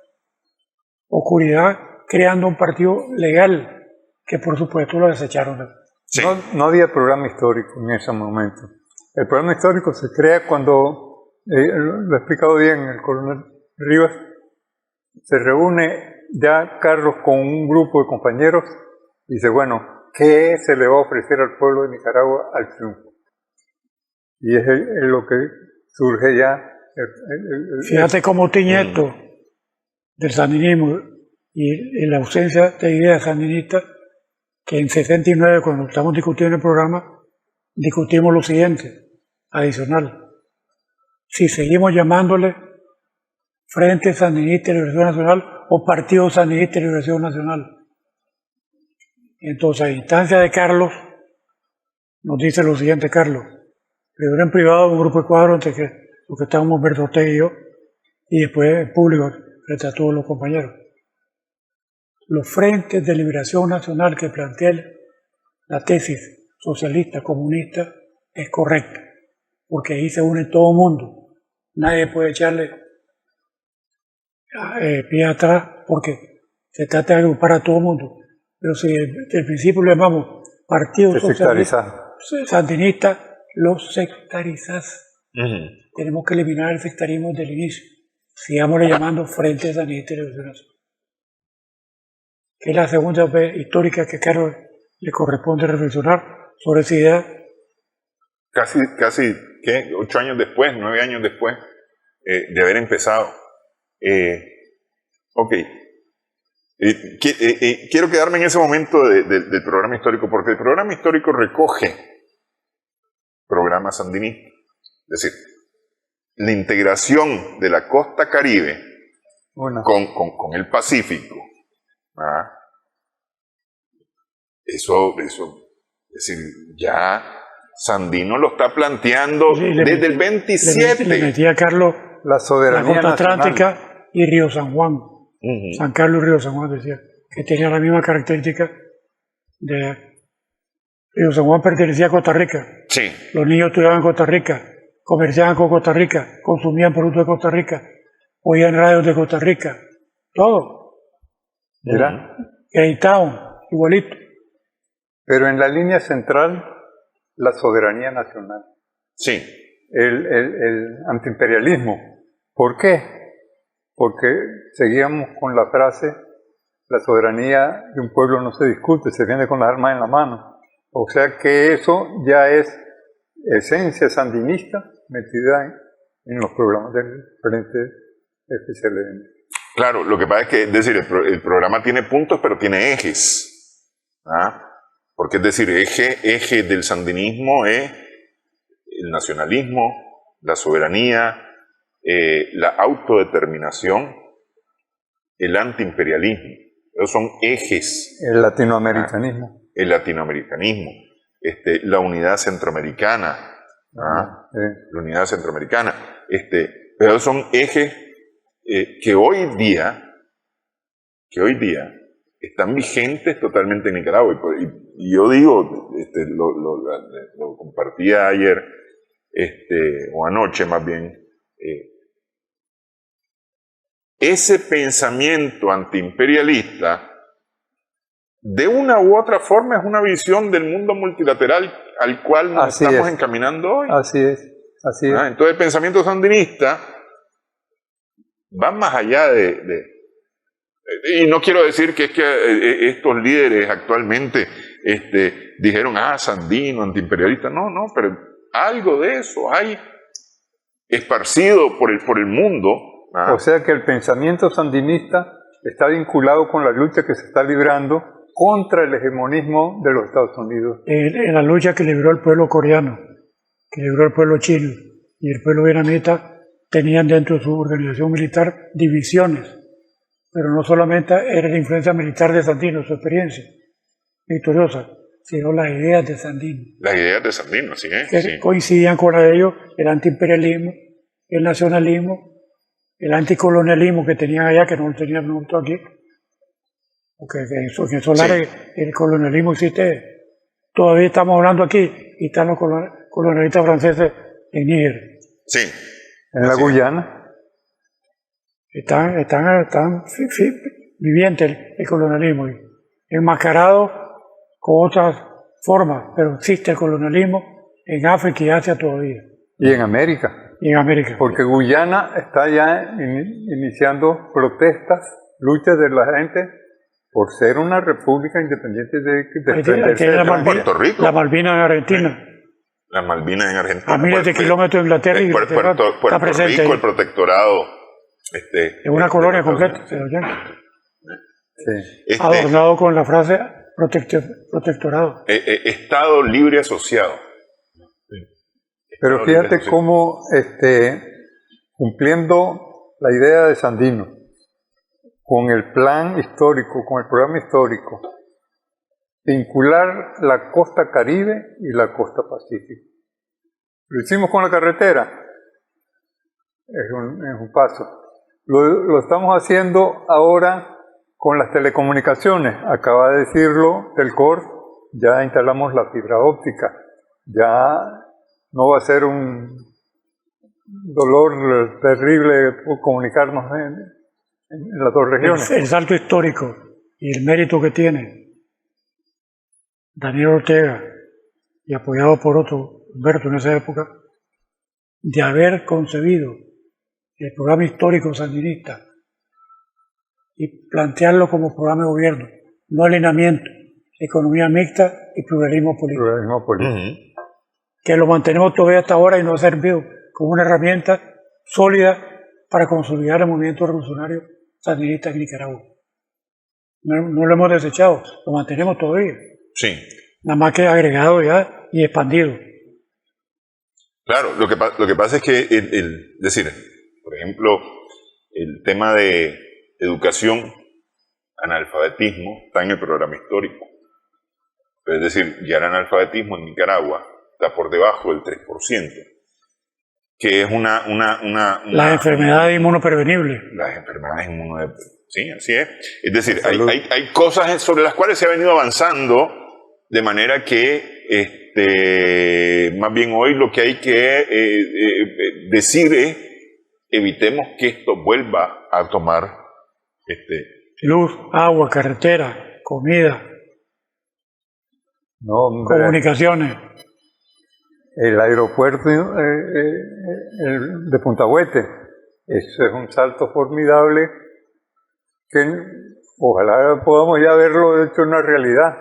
Speaker 3: oscuridad creando un partido legal que por supuesto lo desecharon.
Speaker 1: Sí.
Speaker 2: No había programa histórico en ese momento. El programa histórico se crea cuando, lo ha explicado bien el coronel Rivas, se reúne ya Carlos con un grupo de compañeros y dice, bueno, ¿qué se le va a ofrecer al pueblo de Nicaragua al triunfo? Y es lo que surge ya.
Speaker 3: Fíjate cómo tiñe esto del sandinismo y la ausencia de ideas sandinistas, que en 69, cuando estamos discutiendo el programa, discutimos lo siguiente, adicional. Si seguimos llamándole Frente Sandinista de Liberación Nacional o Partido Sandinista de Liberación Nacional. Entonces, a instancia de Carlos, nos dice lo siguiente, Carlos. Primero en privado, un grupo de cuadros entre los que estábamos Humberto Ortega y yo, y después en público, frente a todos los compañeros. Los frentes de liberación nacional que plantea la tesis socialista, comunista, es correcta, porque ahí se une todo el mundo. Nadie puede echarle pie atrás porque se trata de agrupar a todo el mundo. Pero si desde el principio lo llamamos Partido Socialista Sandinista, los sectarizás. Tenemos que eliminar el sectarismo desde el inicio. Sigámosle llamando Frente Sandinista de Liberación Nacional, que es la segunda vez histórica que a Carlos le corresponde reflexionar sobre esa idea.
Speaker 1: Casi, ¿qué? 8 años después, 9 años después de haber empezado. Ok. Quiero quedarme en ese momento del programa histórico, porque el programa histórico recoge programas sandinistas. Es decir, la integración de la costa caribe con el Pacífico. Eso, es decir, ya Sandino lo está planteando desde el 27.
Speaker 3: Le metía a Carlos
Speaker 2: la soberanía
Speaker 3: la costa
Speaker 2: nacional.
Speaker 3: atlántica y Río San Juan. San Carlos y Río San Juan, decía, que tenía la misma característica de Río San Juan. Pertenecía a Costa Rica.
Speaker 1: Sí.
Speaker 3: Los niños estudiaban en Costa Rica, comerciaban con Costa Rica, consumían productos de Costa Rica, oían radios de Costa Rica, todo.
Speaker 2: ¿Verdad?
Speaker 3: Editaban, igualito.
Speaker 2: Pero en la línea central, la soberanía nacional.
Speaker 1: Sí.
Speaker 2: El antiimperialismo. ¿Por qué? Porque seguíamos con la frase, la soberanía de un pueblo no se discute, se viene con las armas en la mano. O sea que eso ya es esencia sandinista metida en los programas del Frente Especial de Venezia.
Speaker 1: Claro, lo que pasa es que, es decir, el programa tiene puntos, pero tiene ejes. Porque es decir, eje del sandinismo es el nacionalismo, la soberanía, la autodeterminación, el antiimperialismo. Esos son ejes.
Speaker 2: El latinoamericanismo.
Speaker 1: El latinoamericanismo. La unidad centroamericana. La unidad centroamericana. Pero esos son ejes que hoy día están vigentes totalmente en Nicaragua. Y yo digo, lo compartía ayer, o anoche más bien, ese pensamiento antiimperialista, de una u otra forma, es una visión del mundo multilateral al cual nos estamos encaminando hoy.
Speaker 2: Así es.
Speaker 1: Entonces el pensamiento sandinista va más allá y no quiero decir que es que estos líderes actualmente dijeron, Sandino, antiimperialista. No, pero algo de eso hay esparcido por el mundo.
Speaker 2: O sea que el pensamiento sandinista está vinculado con la lucha que se está librando contra el hegemonismo de los Estados Unidos.
Speaker 3: En la lucha que libró el pueblo coreano, que libró el pueblo chino y el pueblo vietnamita, tenían dentro de su organización militar divisiones. Pero no solamente era la influencia militar de Sandino, su experiencia victoriosa, sino las ideas de Sandino.
Speaker 1: Las ideas de Sandino, sí,
Speaker 3: que
Speaker 1: sí.
Speaker 3: Coincidían con las de ellos, el antiimperialismo, el nacionalismo, el anticolonialismo que tenían allá, que no lo tenían nosotros aquí. Porque en Solares el colonialismo existe. Todavía estamos hablando aquí y están los colonialistas franceses en Níger.
Speaker 2: Sí. En la Guyana.
Speaker 3: Están viviente el colonialismo, y enmascarado con otras formas, pero existe el colonialismo en África y Asia todavía.
Speaker 2: Y en América.
Speaker 3: Y en América.
Speaker 2: Porque Guyana está ya iniciando protestas, luchas de la gente por ser una república independiente de
Speaker 3: defenderse de
Speaker 1: Puerto Rico.
Speaker 3: La Malvinas en Argentina.
Speaker 1: Las Malvinas en Argentina.
Speaker 3: A miles de kilómetros de Inglaterra y
Speaker 1: Puerto Rico, el protectorado.
Speaker 3: Es una colonia completa.
Speaker 2: Sí.
Speaker 3: Adornado con la frase protectorado.
Speaker 1: Estado libre asociado.
Speaker 2: Pero fíjate cómo, cumpliendo la idea de Sandino, con el plan histórico, con el programa histórico, vincular la costa Caribe y la costa Pacífico. Lo hicimos con la carretera, es un paso. Lo estamos haciendo ahora con las telecomunicaciones. Acaba de decirlo Telcor, ya instalamos la fibra óptica, ya no va a ser un dolor terrible comunicarnos en las dos regiones.
Speaker 3: El salto histórico y el mérito que tiene Daniel Ortega, y apoyado por otro, Humberto en esa época, de haber concebido el programa histórico sandinista y plantearlo como programa de gobierno, no alineamiento, economía mixta y pluralismo político. Que lo mantenemos todavía hasta ahora y nos ha servido como una herramienta sólida para consolidar el movimiento revolucionario sandinista en Nicaragua. No lo hemos desechado, lo mantenemos todavía.
Speaker 1: Sí.
Speaker 3: Nada más que agregado ya y expandido.
Speaker 1: Claro, lo que pasa es que, decir, por ejemplo, el tema de educación, analfabetismo, está en el programa histórico. Es decir, ya el analfabetismo en Nicaragua está por debajo del 3%, que es
Speaker 3: las enfermedades inmunoprevenibles.
Speaker 1: Las enfermedades inmunoprevenibles, sí, así es. Es decir, hay cosas sobre las cuales se ha venido avanzando, de manera que más bien hoy lo que hay que decir es evitemos que esto vuelva a tomar
Speaker 3: luz, agua, carretera, comida, comunicaciones.
Speaker 2: El aeropuerto de Punta Huete, eso es un salto formidable que ojalá podamos ya verlo hecho una realidad.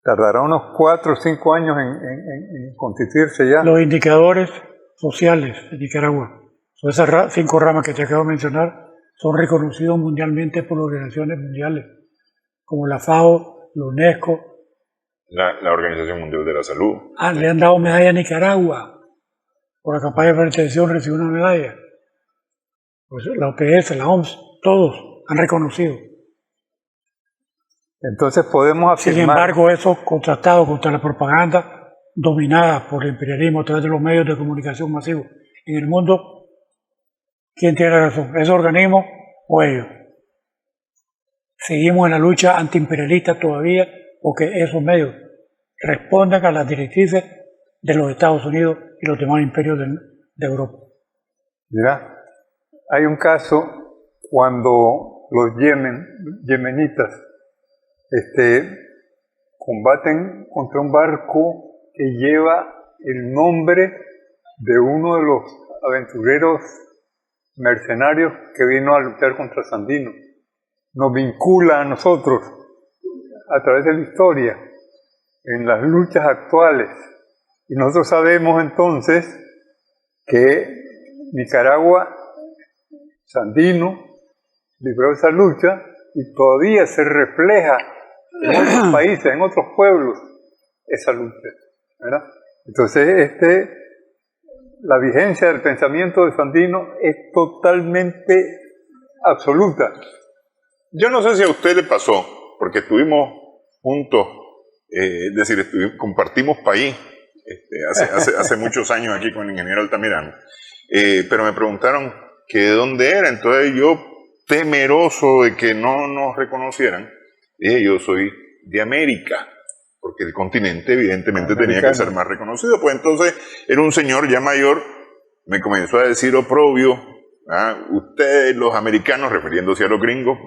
Speaker 2: Tardará unos 4 o 5 años en constituirse ya.
Speaker 3: Los indicadores sociales de Nicaragua, esas 5 ramas que te acabo de mencionar, son reconocidos mundialmente por organizaciones mundiales, como la FAO, la UNESCO,
Speaker 1: la Organización Mundial de la Salud.
Speaker 3: Le han dado medalla a Nicaragua. Por la campaña de prevención recibió una medalla. Pues la OPS, la OMS, todos han reconocido.
Speaker 2: Entonces podemos afirmar...
Speaker 3: Sin embargo, eso contrastado contra la propaganda dominada por el imperialismo a través de los medios de comunicación masivos en el mundo, ¿quién tiene razón? ¿Ese organismo o ellos? Seguimos en la lucha antiimperialista todavía porque esos medios respondan a las directrices de los Estados Unidos y los demás imperios de Europa.
Speaker 2: Mira, hay un caso cuando los yemenitas combaten contra un barco que lleva el nombre de uno de los aventureros mercenarios que vino a luchar contra Sandino. Nos vincula a nosotros a través de la historia en las luchas actuales, y nosotros sabemos entonces que Nicaragua, Sandino libró esa lucha y todavía se refleja en otros países, en otros pueblos, esa lucha, ¿verdad? Entonces, la vigencia del pensamiento de Sandino es totalmente absoluta.
Speaker 1: Yo no sé si a usted le pasó, porque estuvimos juntos, es decir, compartimos país hace muchos años aquí con el ingeniero Altamirano, pero me preguntaron que de dónde era, entonces yo, temeroso de que no nos reconocieran, dije, yo soy de América, porque el continente evidentemente tenía que ser más reconocido. Pues entonces era un señor ya mayor, me comenzó a decir oprobio, Ustedes, los americanos, refiriéndose a los gringos,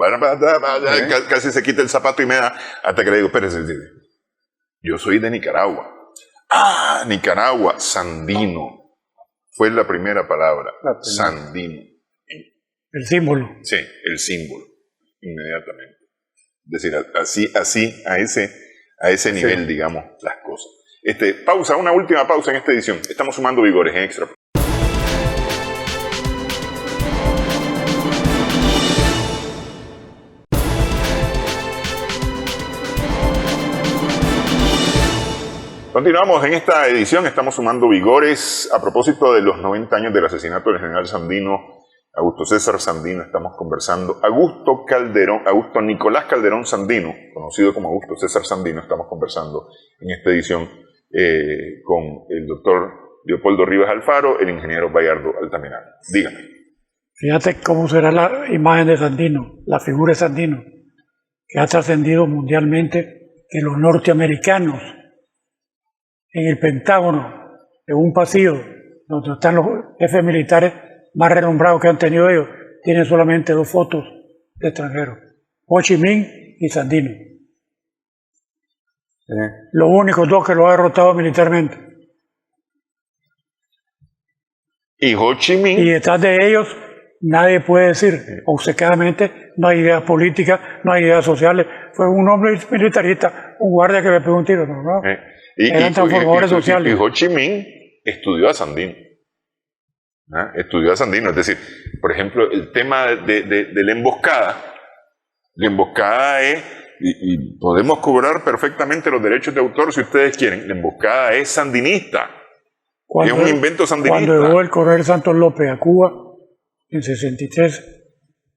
Speaker 1: casi se quita el zapato y me da, hasta que le digo, espérese, yo soy de Nicaragua. Nicaragua, sandino. Fue la primera palabra, sandino.
Speaker 3: El símbolo.
Speaker 1: Sí, el símbolo, inmediatamente. Es decir, así a ese nivel, digamos, las cosas. Pausa, una última pausa en esta edición. Estamos sumando vigores en Extra. Continuamos en esta edición, estamos sumando vigores a propósito de los 90 años del asesinato del general Sandino, Augusto César Sandino. Estamos conversando, Augusto Nicolás Calderón Sandino, conocido como Augusto César Sandino. Estamos conversando en esta edición con el doctor Leopoldo Rivas Alfaro, el ingeniero Bayardo Altamirano. Dígame.
Speaker 3: Fíjate cómo será la imagen de Sandino, la figura de Sandino, que ha trascendido mundialmente, que los norteamericanos en el Pentágono, en un pasillo donde están los jefes militares más renombrados que han tenido ellos, tienen solamente 2 fotos de extranjeros, Ho Chi Minh y Sandino. Los únicos 2 que lo ha derrotado militarmente.
Speaker 1: Y Ho Chi Minh.
Speaker 3: Y detrás de ellos nadie puede decir, obcecadamente, no hay ideas políticas, no hay ideas sociales. Fue un hombre militarista, un guardia que me pegó un tiro, ¿no? Eran transformadores sociales.
Speaker 1: Y Ho Chi Minh estudió a Sandino. Estudió a Sandino. Es decir, por ejemplo, el tema de la emboscada. La emboscada es, y podemos cobrar perfectamente los derechos de autor si ustedes quieren, la emboscada es sandinista. Es un invento sandinista.
Speaker 3: Cuando llegó el coronel Santos López a Cuba, en 63,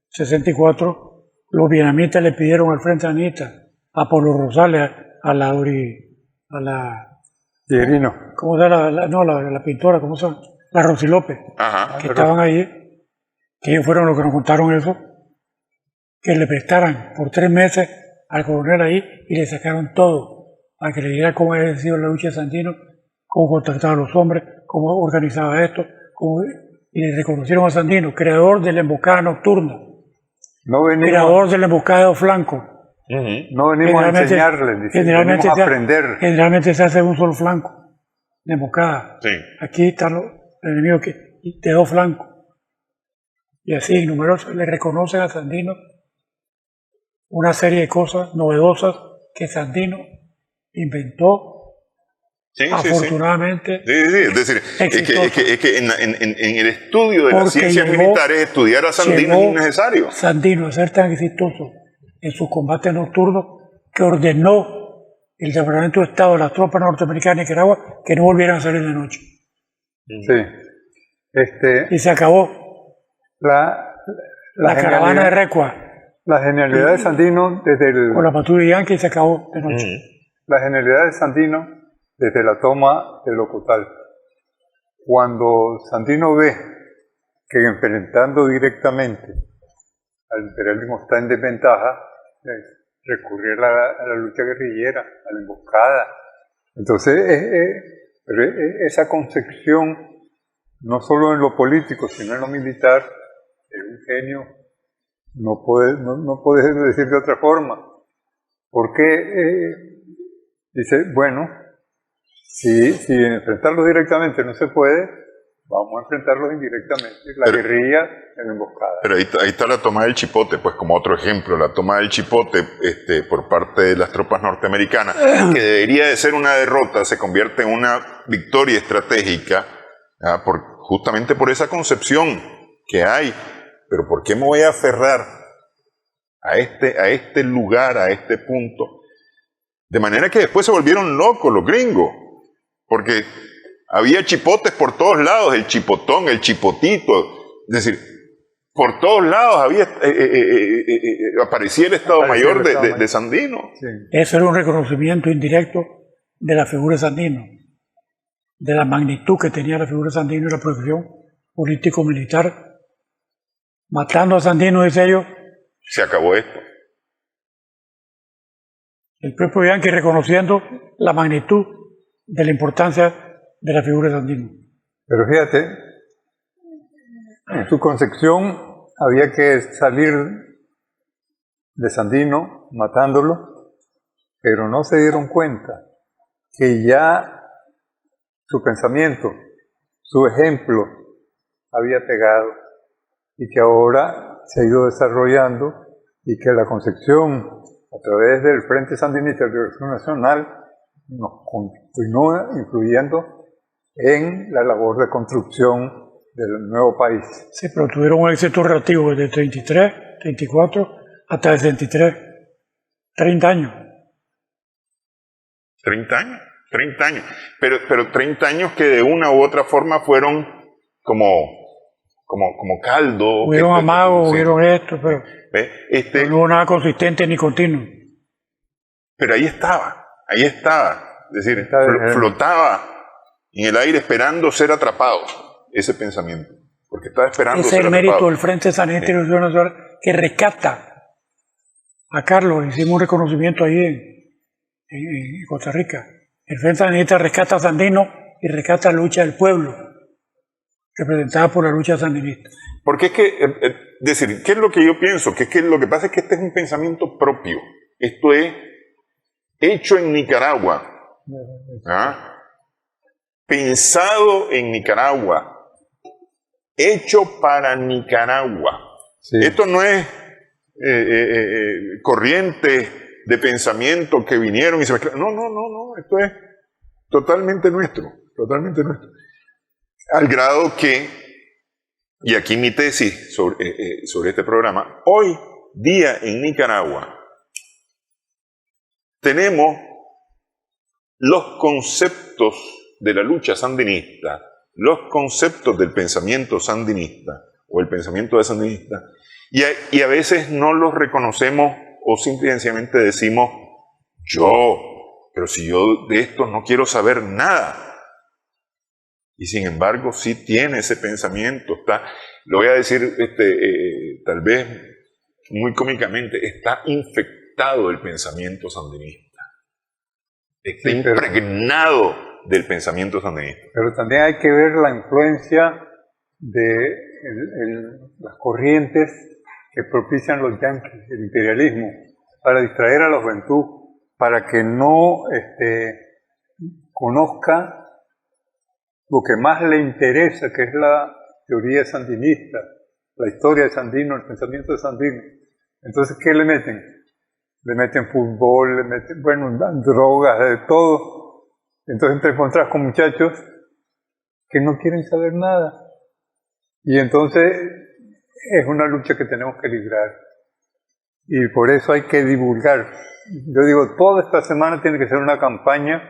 Speaker 3: 64, los vietnamitas le pidieron al Frente Sandinista, a Polo Rosales, a la
Speaker 2: Tijerino.
Speaker 3: ¿Cómo se llama? La pintora, ¿cómo se llama? La Rosy López, que estaban allí, que ellos fueron los que nos contaron eso, que le prestaran por 3 meses al coronel ahí y le sacaron todo, para que le diera cómo había sido la lucha de Sandino, cómo contactaba a los hombres, cómo organizaba esto, y le reconocieron a Sandino, creador de la emboscada nocturna, creador de la emboscada de dos flancos.
Speaker 2: No venimos a enseñarles, venimos a aprender.
Speaker 3: Generalmente se hace un solo flanco de emboscada.
Speaker 1: Sí.
Speaker 3: Aquí están los enemigos de 2 flancos. Y así, numerosos, le reconocen a Sandino una serie de cosas novedosas que Sandino inventó. Afortunadamente.
Speaker 1: Sí. Es decir, es que en el estudio de las ciencias militares estudiar a Sandino es innecesario.
Speaker 3: Sandino a ser tan exitoso en sus combates nocturnos que ordenó el Departamento de Estado de las tropas norteamericanas de Nicaragua que no volvieran a salir de noche.
Speaker 2: Sí.
Speaker 3: Y se acabó la caravana de Recua.
Speaker 2: La genialidad de Sandino
Speaker 3: con la patrulla Yankee se acabó de noche.
Speaker 2: La genialidad de Sandino desde la toma del Ocotal. Cuando Sandino ve que enfrentando directamente al imperialismo está en desventaja, recurrir a la lucha guerrillera, a la emboscada. Entonces, esa concepción, no solo en lo político, sino en lo militar, es un genio, no puede decir de otra forma. Porque dice, bueno, si enfrentarlo directamente no se puede, vamos a enfrentarlos indirectamente, guerrilla en la emboscada.
Speaker 1: Pero ahí está la toma del Chipote, pues como otro ejemplo, la toma del Chipote por parte de las tropas norteamericanas, que debería de ser una derrota, se convierte en una victoria estratégica, justamente por esa concepción que hay. Pero ¿por qué me voy a aferrar a este lugar, a este punto? De manera que después se volvieron locos los gringos, porque había chipotes por todos lados, el chipotón, el chipotito, es decir, por todos lados aparecía el Estado Mayor de Sandino.
Speaker 3: Sí. Eso era un reconocimiento indirecto de la figura de Sandino, de la magnitud que tenía la figura de Sandino y la proyección político-militar. Matando a Sandino, dice ellos,
Speaker 1: se acabó esto.
Speaker 3: El propio Yankee reconociendo la magnitud de la importancia de la figura de Sandino.
Speaker 2: Pero fíjate, En su concepción había que salir de Sandino matándolo, pero no se dieron cuenta que ya su pensamiento, su ejemplo había pegado y que ahora se ha ido desarrollando y que la Concepción, a través del Frente Sandinista de Liberación Nacional, nos continúa influyendo en la labor de construcción del nuevo país.
Speaker 3: Sí, pero tuvieron un éxito relativo desde el 33, 34 hasta el 63, 30 años.
Speaker 1: 30 años, 30 años. Pero 30 años que de una u otra forma fueron como caldo.
Speaker 3: Hubieron amagos, hubieron esto, pero no hubo nada consistente ni continuo.
Speaker 1: Pero ahí estaba. Es decir, flotaba en el aire esperando ser atrapado, ese pensamiento. Porque estaba esperando ser atrapado.
Speaker 3: Ese es el mérito del Frente Sandinista y Liberación Nacional, que rescata a Carlos. Hicimos un reconocimiento ahí en Costa Rica. El Frente Sandinista rescata a Sandino y rescata la lucha del pueblo, representada por la lucha sandinista.
Speaker 1: Porque es que, decir, ¿qué es lo que yo pienso? Que es que lo que pasa es que este es un pensamiento propio. Esto es hecho en Nicaragua. ¿Ah? Pensado en Nicaragua. Hecho para Nicaragua. Sí. Esto no es corrientes de pensamiento que vinieron y se mezclaron. No. Esto es totalmente nuestro. Totalmente nuestro. Al grado que, y aquí mi tesis sobre este programa, hoy día en Nicaragua tenemos los conceptos de la lucha sandinista, los conceptos del pensamiento sandinista o el pensamiento de sandinista, y a veces no los reconocemos o simplemente decimos, pero si yo de esto no quiero saber nada. Y sin embargo, sí tiene ese pensamiento, lo voy a decir tal vez muy cómicamente, está infectado el pensamiento sandinista. Está impregnado del pensamiento sandinista.
Speaker 2: Pero también hay que ver la influencia de las corrientes que propician los yanquis, el imperialismo, para distraer a la juventud, para que no conozca lo que más le interesa, que es la teoría sandinista, la historia de Sandino, el pensamiento de Sandino. Entonces, ¿qué le meten? Le meten fútbol, le meten, drogas, de todo. Entonces te encontrás con muchachos que no quieren saber nada. Y entonces es una lucha que tenemos que librar. Y por eso hay que divulgar. Yo digo, toda esta semana tiene que ser una campaña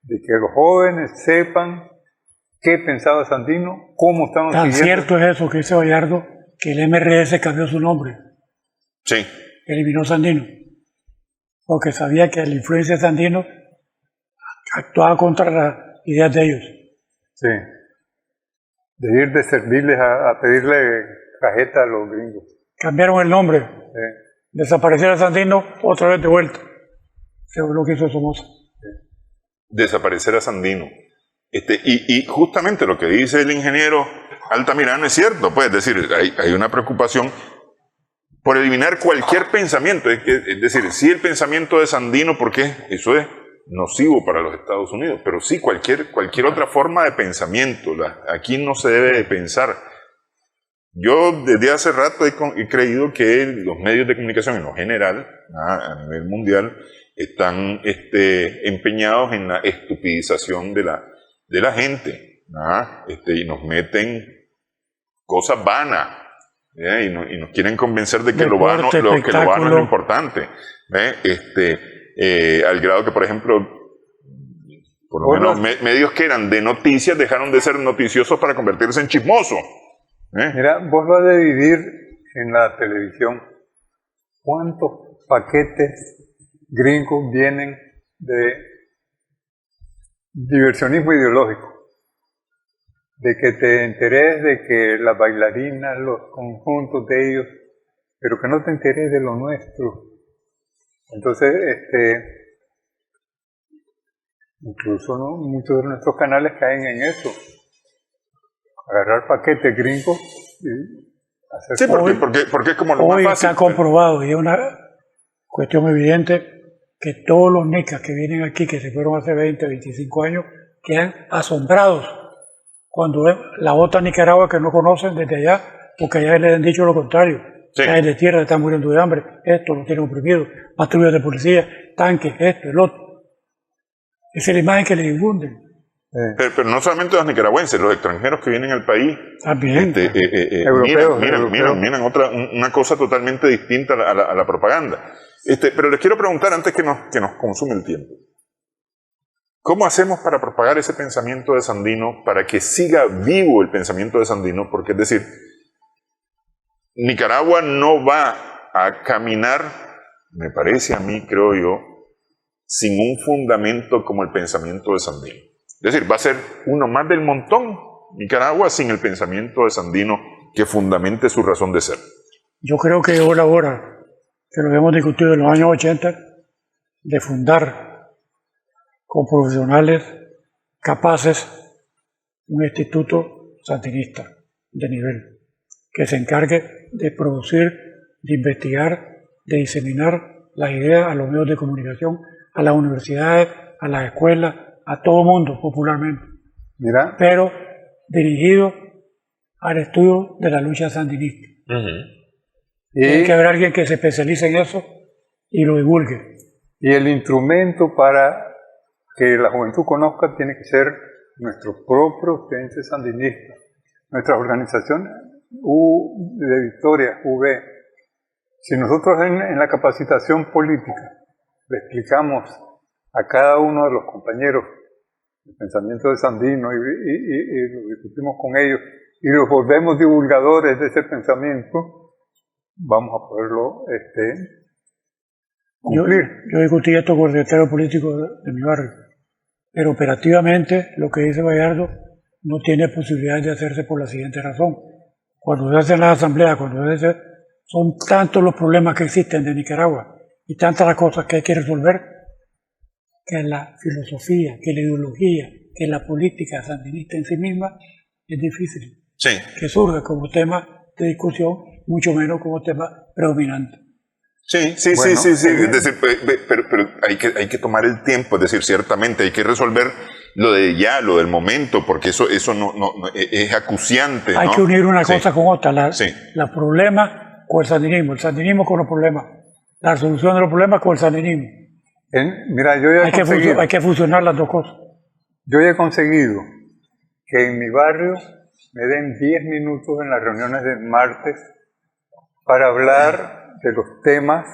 Speaker 2: de que los jóvenes sepan qué pensaba Sandino, cómo estaban
Speaker 3: Tan
Speaker 2: siguiendo.
Speaker 3: cierto es eso que dice Bayardo, que el MRS cambió su nombre.
Speaker 1: Sí.
Speaker 3: Eliminó Sandino. Porque sabía que la influencia de Sandino actuaba contra las ideas de ellos.
Speaker 2: Sí. De ir de servirles a pedirle cajeta a los gringos.
Speaker 3: Cambiaron el nombre.
Speaker 2: Sí.
Speaker 3: Desaparecer a Sandino, otra vez de vuelta. Según lo que hizo Somoza.
Speaker 1: Sí. Desaparecer a Sandino. Y justamente lo que dice el ingeniero Altamirano es cierto, pues, es decir, hay una preocupación por eliminar cualquier pensamiento, es decir, sí el pensamiento de Sandino, porque eso es nocivo para los Estados Unidos, pero sí cualquier otra forma de pensamiento, aquí no se debe de pensar. Yo desde hace rato he creído que los medios de comunicación en lo general, a nivel mundial, están empeñados en la estupidización de la gente, y nos meten cosas vanas, y nos quieren convencer de que lo vano es lo importante, al grado que, por ejemplo, por lo menos medios que eran de noticias dejaron de ser noticiosos para convertirse en chismosos.
Speaker 2: Mira, vos vas a dividir en la televisión cuántos paquetes gringos vienen de diversionismo ideológico, de que te enteres de que las bailarinas, los conjuntos de ellos, pero que no te enteres de lo nuestro. Entonces, incluso muchos de nuestros canales caen en eso, agarrar paquetes gringos y hacer
Speaker 1: Sí,
Speaker 2: cosas.
Speaker 1: porque es como lo más
Speaker 3: Hoy
Speaker 1: fácil.
Speaker 3: está comprobado y es una cuestión evidente que todos los nicas que vienen aquí, que se fueron hace 20, 25 años, quedan asombrados cuando ven la otra Nicaragua que no conocen desde allá, porque allá les han dicho lo contrario.
Speaker 1: Sí.
Speaker 3: Caen de tierra, están muriendo de hambre, esto lo tienen oprimido, patrullas de policía, tanques, esto, el otro. Esa es la imagen que les difunden.
Speaker 1: Pero no solamente los nicaragüenses, los extranjeros que vienen al país.
Speaker 3: También.
Speaker 2: Europeos,
Speaker 1: Miran una cosa totalmente distinta a la propaganda. Pero les quiero preguntar antes que nos consume el tiempo. ¿Cómo hacemos para propagar ese pensamiento de Sandino, para que siga vivo el pensamiento de Sandino? Porque es decir, Nicaragua no va a caminar, me parece a mí, creo yo, sin un fundamento como el pensamiento de Sandino. Es decir, va a ser uno más del montón, Nicaragua, sin el pensamiento de Sandino que fundamente su razón de ser.
Speaker 3: Yo creo que llegó la hora, que lo hemos discutido en los años 80, de fundar con profesionales capaces un instituto sandinista de nivel, que se encargue de producir, de investigar, de diseminar las ideas a los medios de comunicación, a las universidades, a las escuelas, a todo mundo popularmente,
Speaker 2: Mira,
Speaker 3: pero dirigido al estudio de la lucha sandinista. Tiene que haber alguien que se especialice en eso y lo divulgue.
Speaker 2: y el instrumento para que la juventud conozca tiene que ser nuestro propio frente sandinista, nuestra organización de Victoria, UV. Si nosotros en la capacitación política le explicamos a cada uno de los compañeros el pensamiento de Sandino y lo discutimos con ellos y los volvemos divulgadores de ese pensamiento, vamos a poderlo cumplir.
Speaker 3: Yo discutí esto con el secretario político de mi barrio, pero operativamente lo que dice Bayardo no tiene posibilidad de hacerse por la siguiente razón. Cuando se hacen las asambleas, son tantos los problemas que existen de Nicaragua y tantas las cosas que hay que resolver, que la filosofía, que la ideología, que la política sandinista en sí misma es difícil
Speaker 1: Sí.
Speaker 3: que surja como tema de discusión, mucho menos como tema predominante.
Speaker 1: Sí.
Speaker 2: Bueno,
Speaker 1: Es decir, pero hay que tomar el tiempo, es decir, ciertamente hay que resolver lo de ya, lo del momento, porque eso no es acuciante.
Speaker 3: Hay
Speaker 1: ¿no?
Speaker 3: que unir una
Speaker 1: Sí.
Speaker 3: cosa con otra,
Speaker 1: Sí.
Speaker 3: los problemas con el sandinismo con los problemas, la solución de los problemas con el sandinismo.
Speaker 2: Mira, yo ya
Speaker 3: Hay que fusionar las dos cosas.
Speaker 2: Yo he conseguido que en mi barrio me den 10 minutos en las reuniones de martes para hablar de los temas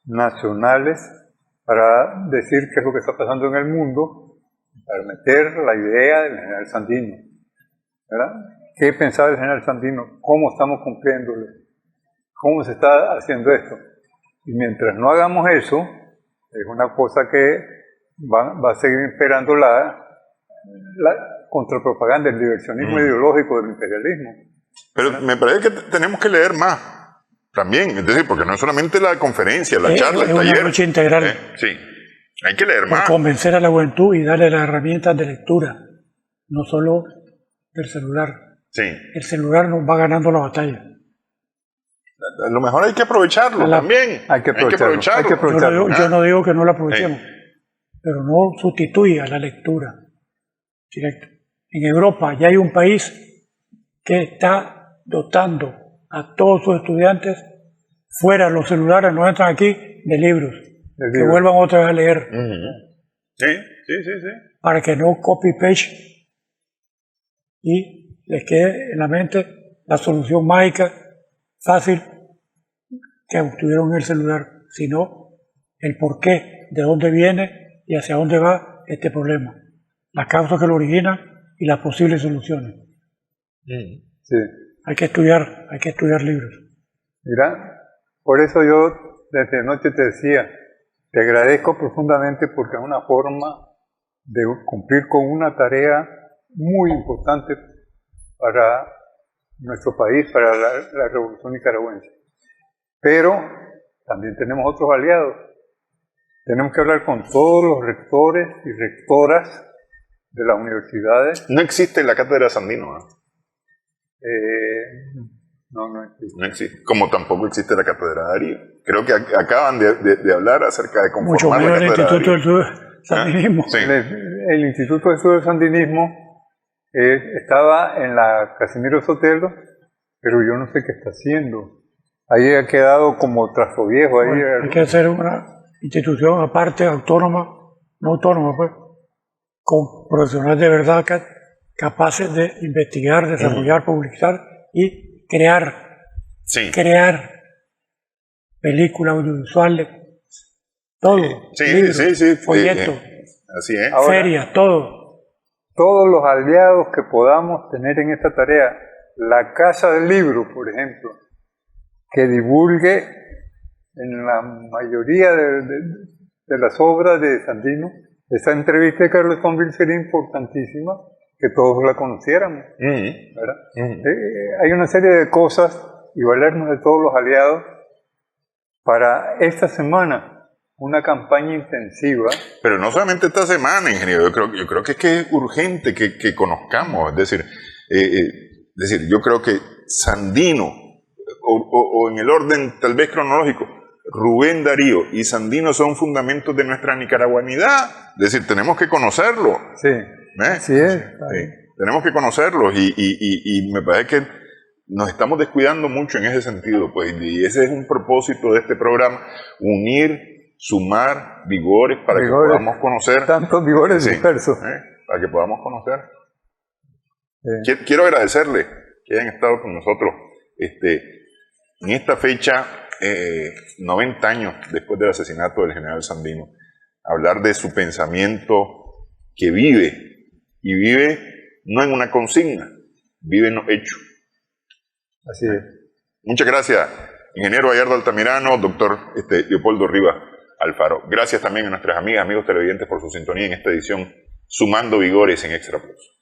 Speaker 2: nacionales, para decir qué es lo que está pasando en el mundo, para meter la idea del general Sandino, ¿verdad? ¿Qué pensaba el general Sandino? ¿Cómo estamos cumpliéndole? ¿Cómo se está haciendo esto? Y mientras no hagamos eso, es una cosa que va a seguir imperando la contrapropaganda, el diversionismo ideológico del imperialismo.
Speaker 1: Pero me parece que tenemos que leer más también, es decir, porque no es solamente la conferencia, la charla, el
Speaker 3: es una
Speaker 1: taller.
Speaker 3: lucha integral.
Speaker 1: Sí, hay que leer
Speaker 3: Por
Speaker 1: más.
Speaker 3: convencer a la juventud y darle las herramientas de lectura, no solo del celular.
Speaker 1: Sí.
Speaker 3: El celular nos va ganando la batalla.
Speaker 1: A lo mejor hay que aprovecharlo también.
Speaker 2: Hay que aprovecharlo.
Speaker 3: Yo no digo que no lo aprovechemos, pero no sustituye a la lectura directa. En Europa ya hay un país que está dotando a todos sus estudiantes, fuera los celulares, no entran aquí, de libros, que vuelvan otra vez a leer.
Speaker 1: Sí.
Speaker 3: Para que no copy-paste y les quede en la mente la solución mágica, fácil, que obtuvieron en el celular, sino el porqué, de dónde viene y hacia dónde va este problema, las causas que lo originan y las posibles soluciones.
Speaker 2: Sí.
Speaker 3: Hay que estudiar libros.
Speaker 2: Mira, por eso yo desde anoche te decía, te agradezco profundamente porque es una forma de cumplir con una tarea muy importante para nuestro país, para la revolución nicaragüense. Pero también tenemos otros aliados. Tenemos que hablar con todos los rectores y rectoras de las universidades.
Speaker 1: No existe la cátedra Sandino.
Speaker 2: No existe.
Speaker 1: No existe. Como tampoco existe la Cátedra de Darío. Creo que acaban de hablar acerca de
Speaker 3: mucho
Speaker 1: conformar
Speaker 3: menos
Speaker 1: la
Speaker 3: el
Speaker 1: Cátedra de
Speaker 3: Instituto del
Speaker 1: Darío.
Speaker 3: Sandinismo.
Speaker 1: Sí.
Speaker 2: El Instituto de Estudio del Sandinismo estaba en la Casimiro Sotelo, pero yo no sé qué está haciendo. Ahí ha quedado como trazo viejo. Ahí
Speaker 3: Bueno, hay que hacer una institución aparte, autónoma, no autónoma, pues, con profesionales de verdad capaces de investigar, desarrollar, publicar y crear
Speaker 1: Sí.
Speaker 3: películas audiovisuales, todo,
Speaker 1: Sí,
Speaker 3: libros,
Speaker 1: sí.
Speaker 3: folletos,
Speaker 1: Así es.
Speaker 2: Ahora,
Speaker 3: ferias, todo.
Speaker 2: todos los aliados que podamos tener en esta tarea, la Casa del Libro, por ejemplo, que divulgue en la mayoría de las obras de Sandino, esa entrevista de Carlos Tonville sería importantísima, que todos la conociéramos, ¿verdad? Hay una serie de cosas, y valernos de todos los aliados, para esta semana, una campaña intensiva.
Speaker 1: Pero no solamente esta semana, ingeniero, yo creo que es urgente que conozcamos, es decir, yo creo que Sandino, o en el orden tal vez cronológico, Rubén Darío y Sandino son fundamentos de nuestra nicaragüanidad, es decir, tenemos que conocerlo.
Speaker 2: Sí, así es.
Speaker 1: Sí, tenemos que conocerlos y me parece que nos estamos descuidando mucho en ese sentido, pues, y ese es un propósito de este programa, unir, sumar vigores para que podamos conocer.
Speaker 2: Tantos vigores dispersos.
Speaker 1: Para que podamos conocer. Quiero agradecerle que hayan estado con nosotros en esta fecha, 90 años después del asesinato del general Sandino, hablar de su pensamiento que vive, y vive no en una consigna, vive en los hechos.
Speaker 2: Así es.
Speaker 1: Muchas gracias, ingeniero Bayardo Altamirano, doctor Leopoldo Rivas Alfaro. Gracias también a nuestras amigas, amigos televidentes por su sintonía en esta edición Sumando Vigores en Extra Plus.